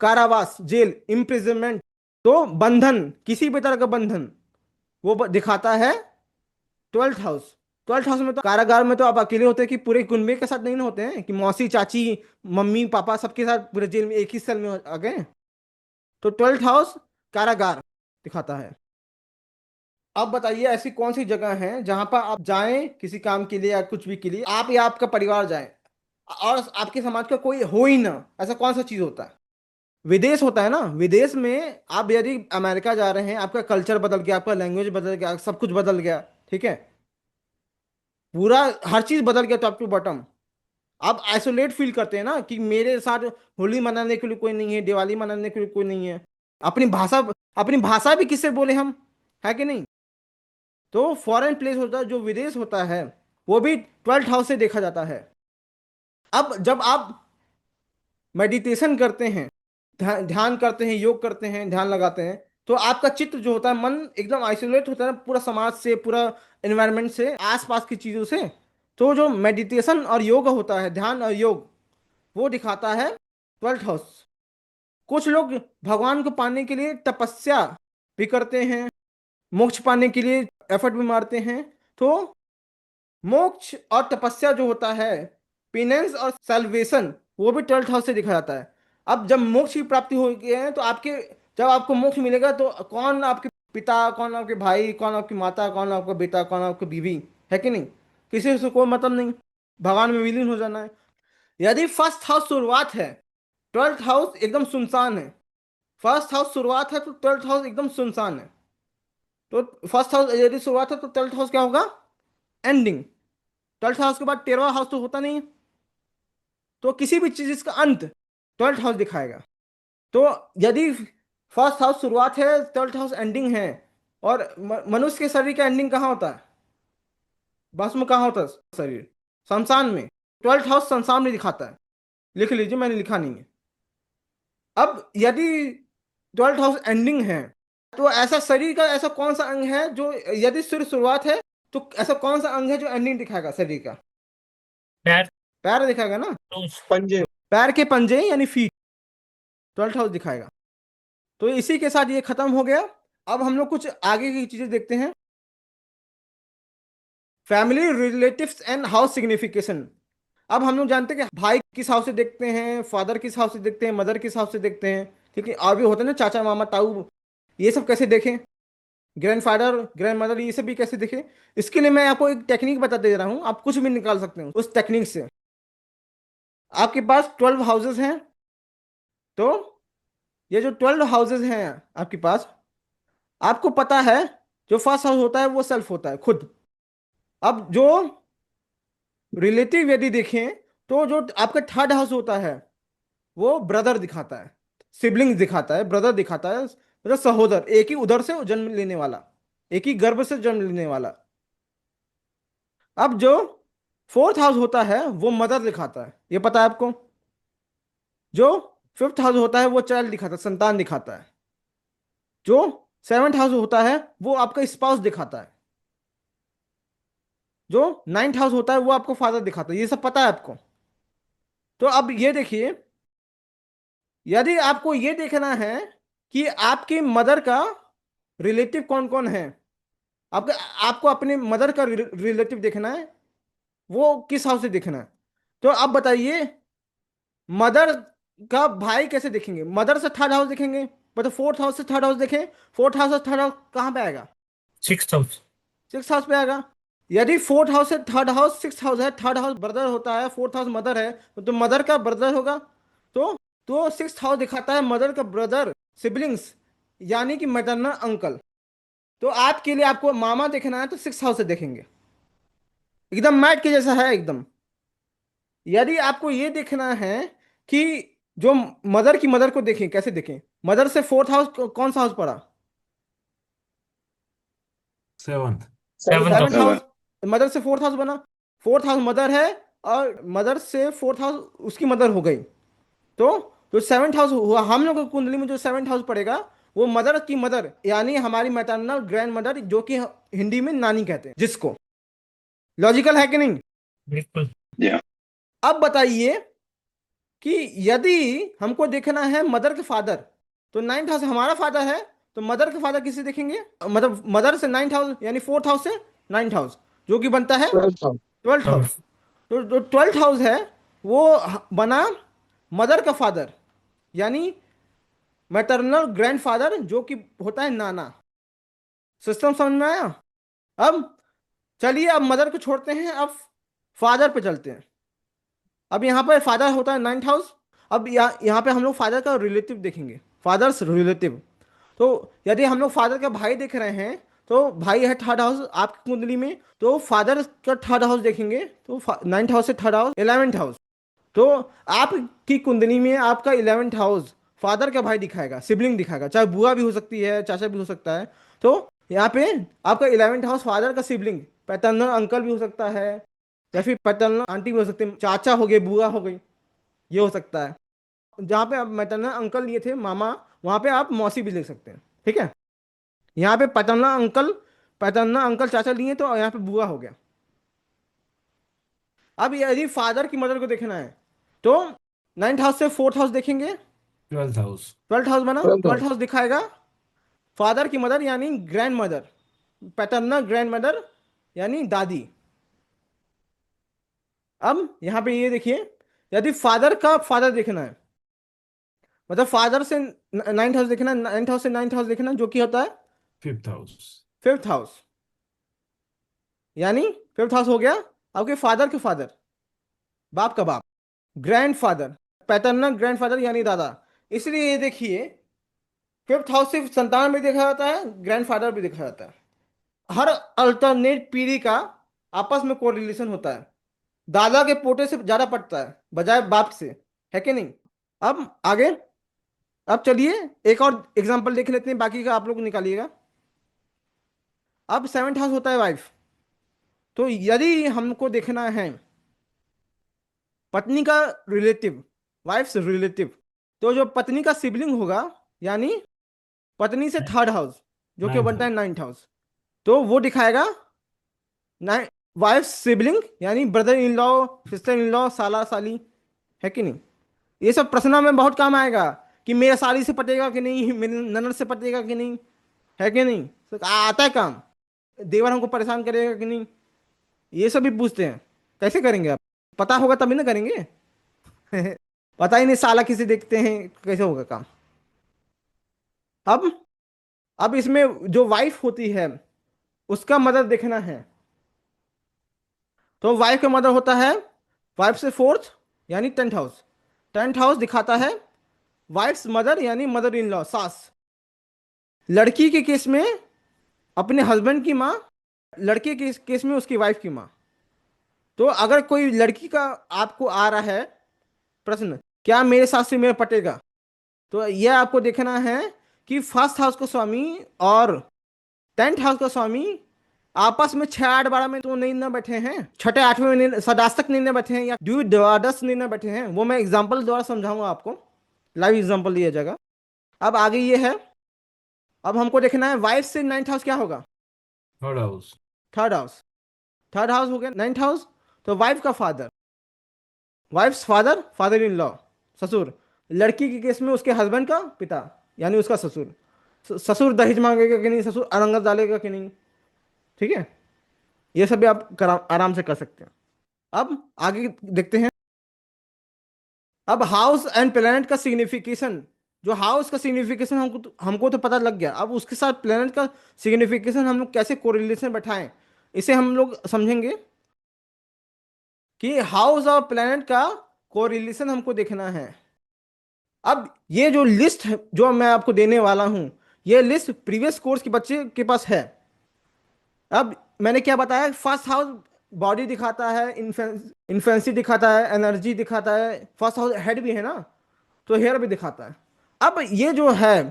कारावास, जेल, इम्प्रिजनमेंट, तो बंधन, किसी भी तरह का बंधन, वो दिखाता है 12th हाउस। 12th हाउस में तो कारागार में तो आप अकेले होते हैं कि पूरे कुनबे के साथ नहीं ना होते हैं, कि मौसी चाची मम्मी पापा सबके साथ पूरे जेल में एक ही सेल में आ गए। तो 12th हाउस कारागार दिखाता है। अब बताइए, ऐसी कौन सी जगह है जहां पर आप जाएं किसी काम के लिए या कुछ भी के लिए, आप या आपका परिवार जाएं और आपके समाज का कोई हो ही ना, ऐसा कौन सा चीज होता है? विदेश होता है ना। विदेश में आप यदि अमेरिका जा रहे हैं, आपका कल्चर बदल गया, आपका लैंग्वेज बदल गया, सब कुछ बदल गया, ठीक है, पूरा हर चीज बदल गया टॉप टू बॉटम। आप आइसोलेट फील करते हैं ना, कि मेरे साथ होली मनाने के लिए कोई नहीं है, दिवाली मनाने के लिए कोई नहीं है, अपनी भाषा भी किससे बोले हम, है कि नहीं? तो फॉरेन प्लेस होता है, जो विदेश होता है, वो भी 12th हाउस से देखा जाता है। अब जब आप मेडिटेशन करते हैं, ध्यान करते हैं, योग करते हैं, ध्यान लगाते हैं, तो आपका चित्त जो होता है, मन एकदम आइसोलेट होता है ना, पूरा समाज से, पूरा एनवायरनमेंट से, आसपास की चीजों से। तो जो मेडिटेशन और योग होता है, ध्यान और योग, वो दिखाता है 12th हाउस। कुछ लोग भगवान को पाने के लिए तपस्या भी करते हैं, मोक्ष पाने के लिए एफर्ट भी मारते हैं। तो मोक्ष और तपस्या जो होता है, पिनेंस और सैल्वेशन, वो भी 12th हाउस से दिखा जाता है। अब जब मोक्ष की प्राप्ति हो गई है, तो जब आपको मोक्ष मिलेगा, तो कौन आपके पिता, कौन आपके भाई, कौन आपकी माता, कौन आपका बेटा, कौन आपकी बीवी, है कि नहीं? किसी से कोई मतलब नहीं, भगवान में विलीन हो जाना है। यदि फर्स्ट हाउस शुरुआत है, 12th हाउस एकदम सुनसान है। फर्स्ट हाउस शुरुआत है तो 12th हाउस एकदम सुनसान है। तो फर्स्ट हाउस यदि शुरुआत है तो 12th हाउस क्या होगा? एंडिंग। 12th हाउस के बाद 13वां हाउस तो होता नहीं है। तो किसी भी चीज का अंत 12th हाउस दिखाएगा। तो यदि फर्स्ट हाउस शुरुआत है, 12th हाउस एंडिंग है, और मनुष्य के शरीर का एंडिंग कहाँ होता है? भस्म कहाँ होता है शरीर? शमशान में। 12th हाउस शमशान में दिखाता है। लिख लीजिए, मैंने लिखा नहीं है। अब यदि 12th हाउस एंडिंग है, तो ऐसा शरीर का ऐसा कौन सा अंग है जो, यदि सिर्फ शुरुआत है, तो ऐसा कौन सा अंग है जो एंडिंग दिखाएगा शरीर का? पैर। पैर दिखाएगा ना। तो पंजे। पैर के पंजे यानी फीट 12th हाउस दिखाएगा। तो इसी के साथ ये खत्म हो गया। अब हम लोग कुछ आगे की चीजें देखते हैं। Family relatives and house signification. अब हम लोग जानते हैं कि भाई किस हाउस से देखते हैं, फादर किस हाउस से देखते हैं, मदर किस हाउस से देखते हैं, ठीक है, और भी होते हैं ना, चाचा मामा ताऊ, ये सब कैसे देखें, ग्रैंडफादर ग्रैंड मदर, ये सब भी कैसे देखें। इसके लिए मैं आपको एक टेक्निक बता दे रहा हूँ, आप कुछ भी निकाल सकते हो उस टेक्निक से। आपके पास 12 हाउसेस हैं, तो ये जो 12 हाउसेस हैं आपके पास, आपको पता है जो फर्स्ट हाउस होता है वो सेल्फ होता है, खुद। अब जो रिलेटिव यदि देखें, तो जो आपका थर्ड हाउस होता है, वो ब्रदर दिखाता है, सिबलिंग्स दिखाता है, ब्रदर दिखाता है, मतलब सहोदर, एक ही उधर से जन्म लेने वाला, एक ही गर्भ से जन्म लेने वाला। अब जो फोर्थ हाउस होता है वो मदर दिखाता है, ये पता है आपको। जो फिफ्थ हाउस होता है वो चाइल्ड दिखाता है, संतान दिखाता है। जो सेवन्थ हाउस होता है वो आपका स्पाउस दिखाता है। जो नाइन्थ हाउस होता है वो आपको फादर दिखाता है। ये सब पता है आपको। तो अब ये देखिए, यदि आपको ये देखना है कि आपकी मदर का रिलेटिव कौन कौन है, आपका आपको अपने मदर का रिलेटिव देखना है, वो किस हाउस से देखना है। तो अब बताइए, मदर का भाई कैसे देखेंगे? मदर से थर्ड हाउस देखेंगे, मतलब फोर्थ हाउस से थर्ड हाउस देखें। फोर्थ हाउस से थर्ड हाउस कहाँ पे आएगा? Six house. सिक्स हाउस पे आएगा। यदि फोर्थ हाउस से थर्ड हाउस सिक्स हाउस है, थर्ड हाउस ब्रदर होता है, फोर्थ हाउस मदर है, तो मदर का ब्रदर होगा। तो सिक्स हाउस दिखाता है मदर का ब्रदर, सिबलिंग्स, यानी कि मैटरनल अंकल। तो आपके लिए आपको मामा देखना है तो सिक्स हाउस से देखेंगे। एकदम मैट के जैसा है एकदम। यदि आपको ये देखना है कि जो मदर की मदर को देखें, कैसे देखें, मदर से फोर्थ हाउस कौन सा हाउस पड़ा? Seventh. Seventh seventh house. House. Mother से फोर्थ हाउस बना। फोर्थ हाउस मदर है, और मदर से फोर्थ हाउस उसकी मदर हो गई। तो जो सेवंथ हाउस हुआ हम लोग की कुंडली में, जो सेवंथ हाउस पड़ेगा वो मदर की मदर, यानी हमारी मैटरनल ग्रैंड मदर, जो कि हिंदी में नानी कहते हैं जिसको। लॉजिकल है कि नहीं? बिल्कुल। अब बताइए कि यदि हमको देखना है मदर के फादर, तो नाइन्थ हाउस हमारा फादर है, तो मदर के फादर किसे देखेंगे? मतलब मदर से नाइन्थ हाउस, यानी फोर्थ हाउस से नाइन्थ हाउस, जो कि बनता है 12th house. Twelfth house. तो जो ट्वेल्थ हाउस है वो बना मदर का फादर, यानी मैटरनल ग्रैंडफादर, जो कि होता है नाना। सिस्टम समझ में आया? अब चलिए, अब मदर को छोड़ते हैं, अब फादर पे चलते हैं। अब यहाँ पर फादर होता है नाइन्थ हाउस। अब यहाँ पे हम लोग फादर का रिलेटिव देखेंगे, फादर्स रिलेटिव। तो यदि हम लोग फादर का भाई देख रहे हैं, तो भाई है थर्ड हाउस आपकी कुंडली में, तो फादर का थर्ड हाउस देखेंगे, तो नाइन्थ हाउस से थर्ड हाउस 11th हाउस। तो आपकी कुंडली में आपका 11th हाउस फादर का भाई दिखाएगा, सिबलिंग दिखाएगा, चाहे बुआ भी हो सकती है, चाचा भी हो सकता है। तो यहाँ पे आपका 11th हाउस फादर का सिबलिंग, पैटर्नल अंकल भी हो सकता है, या फिर पैटर्नल आंटी भी हो सकती है, चाचा हो गए, बुआ हो गई, ये हो सकता है। जहाँ पे आप मैटरनल अंकल लिए थे मामा, वहाँ पे आप मौसी भी ले सकते हैं, ठीक है। यहाँ पे पैटर्नल अंकल चाचा लिए, तो यहाँ पे बुआ हो गया। अब यदि फादर की मदर को देखना है, तो नाइन्थ हाउस से फोर्थ हाउस देखेंगे, 12th हाउस। ट्वेल्थ हाउस बना, 12th ट्वेल्थ house. हाउस दिखाएगा फादर की मदर, यानी grand mother, paternal grand mother, यानी दादी। अब यहाँ पे ये देखिए, यदि फादर का फादर देखना है, मतलब फादर से नाइन्थ हाउस देखना है, नाइन्थ हाउस से नाइन्थ हाउस देखना है, जो कि होता है 5th हाउस। फिफ्थ हाउस, यानी फिफ्थ हाउस हो गया आपके फादर के फादर, बाप का बाप, ग्रैंडफादर, पैटर्नल ग्रैंडफादर यानी दादा। इसलिए ये देखिए, फिफ्थ हाउस से संतान भी देखा जाता है, ग्रैंडफादर भी देखा जाता है। हर अल्टरनेट पीढ़ी का आपस में कोरिलेशन होता है, दादा के पोते से ज्यादा पड़ता है बजाय बाप से, है कि नहीं? अब आगे, अब चलिए एक और एग्जांपल देख लेते हैं, बाकी का आप लोग निकालिएगा। अब सेवंथ हाउस होता है वाइफ। तो यदि हमको देखना है पत्नी का रिलेटिव, वाइफ से रिलेटिव, तो जो पत्नी का सिबलिंग होगा, यानी पत्नी से थर्ड हाउस, जो कि 9th बनता है हाउस। 9th हाउस, तो वो दिखाएगा वाइफ सिबलिंग, यानी brother in law, sister in law, साला साली, है कि नहीं? ये सब प्रश्नों में बहुत काम आएगा कि मेरा साली से पटेगा कि नहीं, मेरी ननद से पटेगा कि नहीं, है कि नहीं? तो आता है काम, देवर हमको परेशान करेगा कि नहीं, ये सब भी पूछते हैं। कैसे करेंगे आप? पता होगा तभी ना करेंगे। पता ही नहीं, साला किसे देखते हैं, कैसे होगा काम? अब अब इसमें जो वाइफ होती है उसका मदर देखना है, तो वाइफ का मदर होता है वाइफ से फोर्थ, यानी 10th हाउस। 10th हाउस दिखाता है वाइफ्स मदर, यानी मदर इन लॉ, सास। लड़की के केस में अपने हस्बैंड की माँ, लड़के के केस में उसकी वाइफ की माँ। तो अगर कोई लड़की का आपको आ रहा है प्रश्न, क्या मेरे सास से मेरा पटेगा, तो यह आपको देखना है कि फर्स्ट हाउस का स्वामी और 10th हाउस का स्वामी आपस में 6 8 12 में तो नहीं ना बैठे हैं, छठे आठवें में नहीं, सदास्तक नहीं ना बैठे हैं, या द्वादश नहीं ना बैठे हैं। वो मैं एग्जाम्पल द्वारा समझाऊंगा आपको, लाइव एग्जाम्पल दिया जाएगा। अब आगे ये है, अब हमको देखना है वाइफ से 9th हाउस क्या होगा? 3rd house. Third house. Third house हो गया 9th हाउस, तो वाइफ का father, wife's father, father in law, ससुर। लड़की के केस में उसके हस्बैंड का पिता, यानी उसका ससुर। ससुर दहेज मांगेगा कि नहीं, ससुर अरंगत डालेगा कि नहीं, ठीक है? ये सब भी आप आराम से कर सकते हैं। अब आगे देखते हैं। अब हाउस एंड प्लेनेट का सिग्निफिकेशन, जो हाउस का सिग्निफिकेशन हमको तो पता लग गया, अब उसके साथ प्लेनेट का सिग्निफिकेशन हम लोग कैसे कोरिलेशन बैठाएं, इसे हम लोग समझेंगे कि हाउस और प्लेनेट का कोरिलेशन हमको देखना है। अब ये जो लिस्ट है जो मैं आपको देने वाला हूं, ये लिस्ट प्रीवियस कोर्स के बच्चे के पास है। अब मैंने क्या बताया, फर्स्ट हाउस बॉडी दिखाता है, इन्फेंसी दिखाता है, एनर्जी दिखाता है। फर्स्ट हाउस हेड भी है ना, तो हेयर भी दिखाता है। अब ये जो है,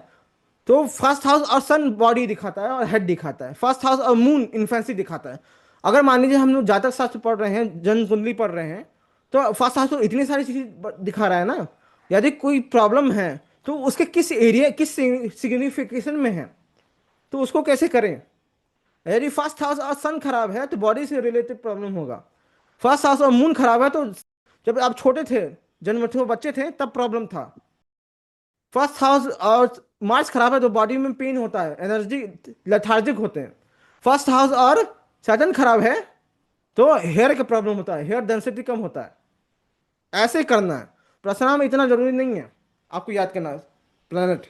तो फर्स्ट हाउस और सन बॉडी दिखाता है और हेड दिखाता है, फर्स्ट हाउस और मून इन्फेंसी दिखाता है। अगर मान लीजिए हम लोग जातक शास्त्र पढ़ रहे हैं, जन्म कुंडली पढ़ रहे हैं, तो फर्स्ट हाउस तो इतनी सारी चीजें दिखा रहा है ना। यदि कोई प्रॉब्लम है तो उसके किस एरिया, किस सिग्निफिकेशन में है, तो उसको कैसे करें। यदि फर्स्ट हाउस और सन खराब है तो बॉडी से रिलेटेड प्रॉब्लम होगा। फर्स्ट हाउस और मून खराब है तो जब आप छोटे थे, जन्म थे, बच्चे थे, तब प्रॉब्लम था। फर्स्ट हाउस और मार्स खराब है तो बॉडी में पेन होता है, एनर्जी, लेथार्जिक होते हैं। फर्स्ट हाउस और सैटर्न खराब है तो हेयर का प्रॉब्लम होता है, हेयर डेंसिटी कम होता है। ऐसे करना है, प्रश्न में इतना जरूरी नहीं है आपको याद करना प्लैनेट,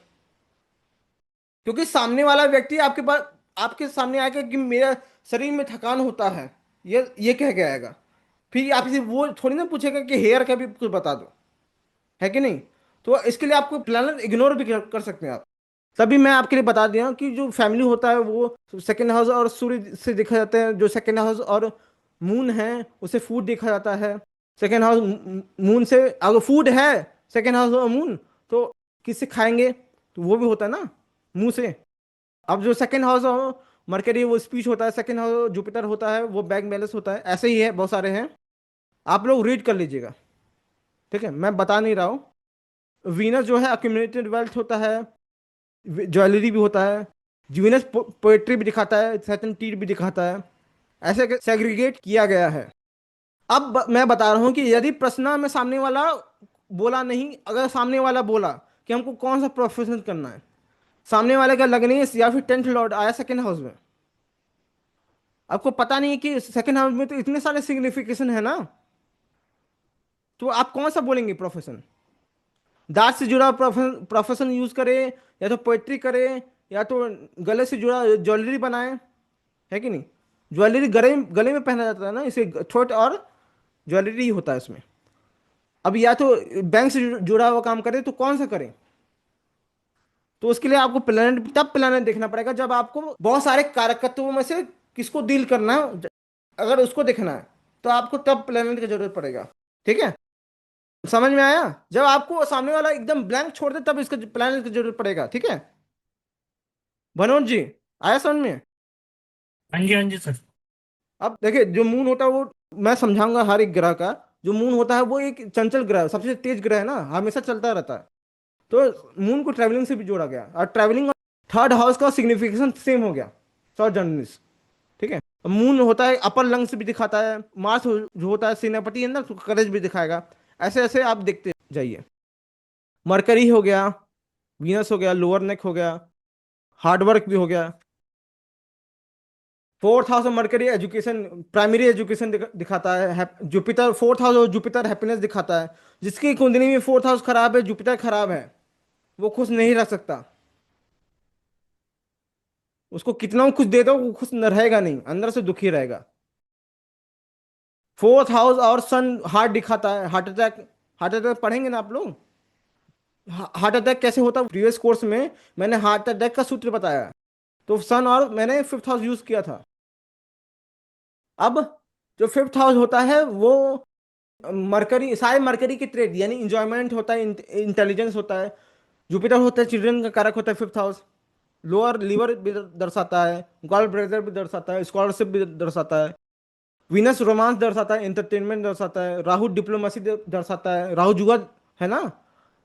क्योंकि सामने वाला व्यक्ति आपके पास, आपके सामने आएगा कि मेरा शरीर में थकान होता है, ये कह के आएगा। फिर आपसे वो थोड़ी ना पूछेगा कि हेयर का भी कुछ बता दो, है कि नहीं। तो इसके लिए आपको प्लैनेट इग्नोर भी कर सकते हैं आप। तभी मैं आपके लिए बता दिया कि जो फैमिली होता है वो सेकेंड हाउस और सूर्य से देखा जाता है। जो सेकेंड हाउस और मून है उसे फूड देखा जाता है। सेकेंड हाउस मून से, अगर फूड है सेकेंड हाउस और मून, तो किससे खाएंगे, तो वो भी होता है ना, मुंह से। अब जो सेकेंड हाउस हो मरकरी, वो स्पीच होता है। सेकेंड हाउस जुपिटर होता है, वो बैंक बैलेंस होता है। ऐसे ही है, बहुत सारे हैं, आप लोग रीड कर लीजिएगा, ठीक है, मैं बता नहीं रहा हूँ। वीनस जो है अक्यूमुलेटेड वेल्थ होता है, ज्वेलरी भी होता है। वीनस पोएट्री भी दिखाता है, सैटर्न टीर भी दिखाता है। ऐसे सेग्रीगेट किया गया है। अब मैं बता रहा हूँ कि यदि प्रश्न में सामने वाला बोला नहीं, अगर सामने वाला बोला कि हमको कौन सा प्रोफेशन करना है, सामने वाले का लगनी है या फिर टेंथ लॉर्ड आया सेकेंड हाउस में, आपको पता नहीं है कि सेकेंड हाउस में तो इतने सारे सिग्निफिकेशन है ना, तो आप कौन सा बोलेंगे प्रोफेशन। दांत से जुड़ा प्रोफेशन यूज करे, या तो पोएट्री करे, या तो गले से जुड़ा ज्वेलरी बनाए, है कि नहीं। ज्वेलरी गले गले में पहना जाता है ना, इसे थ्रोट और ज्वेलरी ही होता है इसमें। अब या तो बैंक से जुड़ा हुआ काम करे तो कौन सा करें, तो उसके लिए आपको प्लेनेट, तब प्लेनेट देखना पड़ेगा जब आपको बहुत सारे कारकत्वों में से किसको डील करना है। अगर उसको देखना है तो आपको तब प्लेनेट की जरूरत पड़ेगा, ठीक है। समझ में आया। जब आपको सामने वाला एकदम ब्लैंक छोड़ दे तब इसका प्लेनेट की जरूरत पड़ेगा, ठीक है। मनोज जी, आया समझ में। हाँ जी सर। अब देखिए, जो मून होता है वो मैं समझाऊंगा हर एक ग्रह का। जो मून होता है वो एक चंचल ग्रह है, सबसे तेज ग्रह है ना, हमेशा चलता रहता है। तो मून को ट्रैवलिंग से भी जोड़ा गया, और ट्रैवलिंग थर्ड हाउस का सिग्निफिकेशन सेम हो गया, शॉर्ट जर्नीज, ठीक है। मून होता है अपर लंग्स भी दिखाता है। मार्स जो होता है सेनापति है ना, तो करेज भी दिखाएगा। ऐसे ऐसे आप देखते जाइए। मरकरी हो गया, वीनस हो गया, लोअर नेक हो गया, हार्डवर्क भी हो गया। Fourth house of mercury education, primary education दिखाता है। जुपिटर फोर्थ हाउस और जुपिटर हैप्पीनेस दिखाता है। जिसकी कुंडली में फोर्थ हाउस खराब है, जुपिटर खराब है, वो खुश नहीं रह सकता। उसको कितना कुछ दे दो वो खुश न रहेगा, नहीं, अंदर से दुखी रहेगा। फोर्थ हाउस और सन हार्ट दिखाता है, हार्ट अटैक। हार्ट अटैक पढ़ेंगे ना आप लोग, हार्ट अटैक कैसे होता है। प्रीवियस कोर्स में मैंने हार्ट अटैक का सूत्र बताया, तो सन और मैंने फिफ्थ हाउस यूज किया था। अब जो फिफ्थ हाउस होता है वो मरकरी, सारे मरकरी के ट्रेड, यानी इंजॉयमेंट होता है, इंटेलिजेंस होता है। जुपिटर होता है चिल्ड्रन का कारक होता है फिफ्थ हाउस। लोअर लीवर भी दर्शाता है, गॉल ब्लेडर भी दर्शाता है, स्कॉलरशिप भी दर्शाता है। वीनस रोमांस दर्शाता है, एंटरटेनमेंट दर्शाता है। राहु डिप्लोमेसी दर्शाता है, राहु जुआ है ना,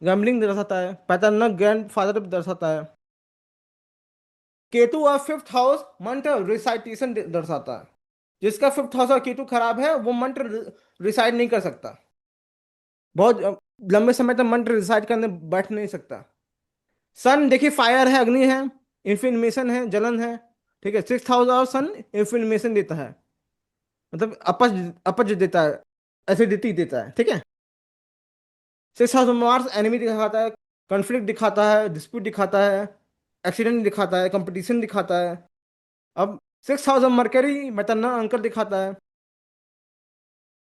गैम्बलिंग दर्शाता है। पैटर्नल ग्रैंड फादर भी दर्शाता है। केतु और फिफ्थ हाउस मंत्र रिसाइटेशन दर्शाता है। जिसका फिफ्थ हाउस और केतु खराब है वो मंत्र रिसाइट नहीं कर सकता, बहुत लंबे समय तक मंत्र रिसाइट करने बैठ नहीं सकता। सन देखिए फायर है, अग्नि है, इन्फ्लेमेशन है, जलन है, ठीक है। सिक्स हाउस और सन इन्फ्लेमेशन देता है, मतलब अपच अपच देता है, एसिडिटी देता है, ठीक है। सिक्स हाउस मार्स एनिमी दिखाता है, कॉन्फ्लिक्ट दिखाता है, डिस्प्यूट दिखाता है, एक्सीडेंट दिखाता है, कंपटीशन दिखाता है। अब six house of Mercury maternal uncle दिखाता है।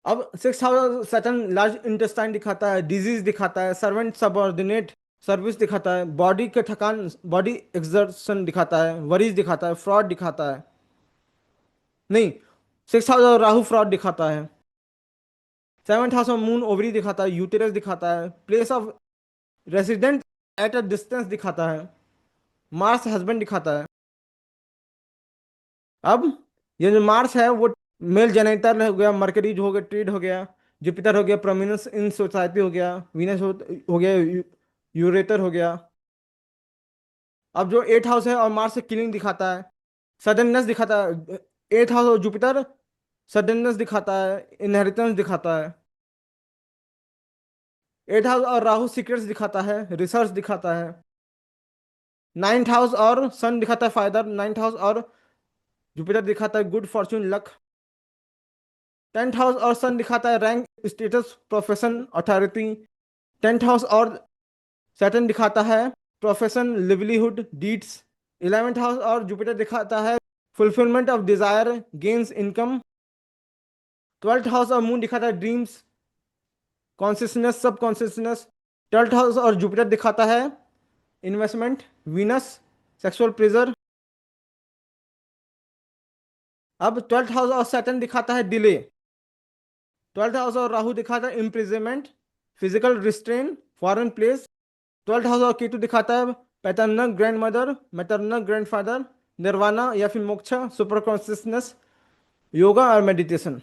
अब six house Saturn large intestine दिखाता है, डिजीज दिखाता है, सर्वेंट सबऑर्डिनेट सर्विस दिखाता है, बॉडी के थकान, बॉडी एक्सर्शन दिखाता है, वरीज दिखाता है, फ्रॉड दिखाता है। नहीं, सिक्स हाउस और राहु फ्रॉड दिखाता है। सेवन्थ हाउस में मून ओवरी दिखाता है, यूटेरस दिखाता है, place of resident at a distance दिखाता है, मार्स हस्बैंड दिखाता है। अब ये जो मार्स है वो मेल जेनेटर हो गया, मरकरी हो गया, ट्रीड हो गया, जुपिटर हो गया, प्रोमिनेंस इन सोसाइटी हो गया, वीनस हो गया, यूरेटर हो गया। अब जो एट हाउस है और मार्स किलिंग दिखाता है, सडननेस दिखाता है। एट हाउस और जुपिटर सडननेस दिखाता है, इनहेरिटेंस दिखाता है। एट हाउस और राहु सीक्रेट्स दिखाता है, रिसर्च दिखाता है। नाइन्थ हाउस और सन दिखाता है फायदा, नाइन्थ हाउस और जुपिटर दिखाता है good Fortune luck. Tenth house और सन दिखाता है rank status profession authority. Tenth house और सैटर्न दिखाता है profession livelihood deeds. 11th house और जुपिटर दिखाता है fulfilment of desire gains income. 12th house और मून दिखाता है ड्रीम्स कॉन्शियसनेस सब कॉन्शियसनेस। 12th हाउस और जुपिटर दिखाता है इन्वेस्टमेंट वीनस सेक्सुअल प्लेजर। अब 12th हाउस और सैटर्न दिखाता है डिले। 12th हाउस और राहु दिखाता है imprisonment physical restraint foreign place. 12th house और केतु दिखाता है paternal grand mother maternal grand father nirvana या फिर मोक्ष सुपर कॉन्शियसनेस योगा और मेडिटेशन।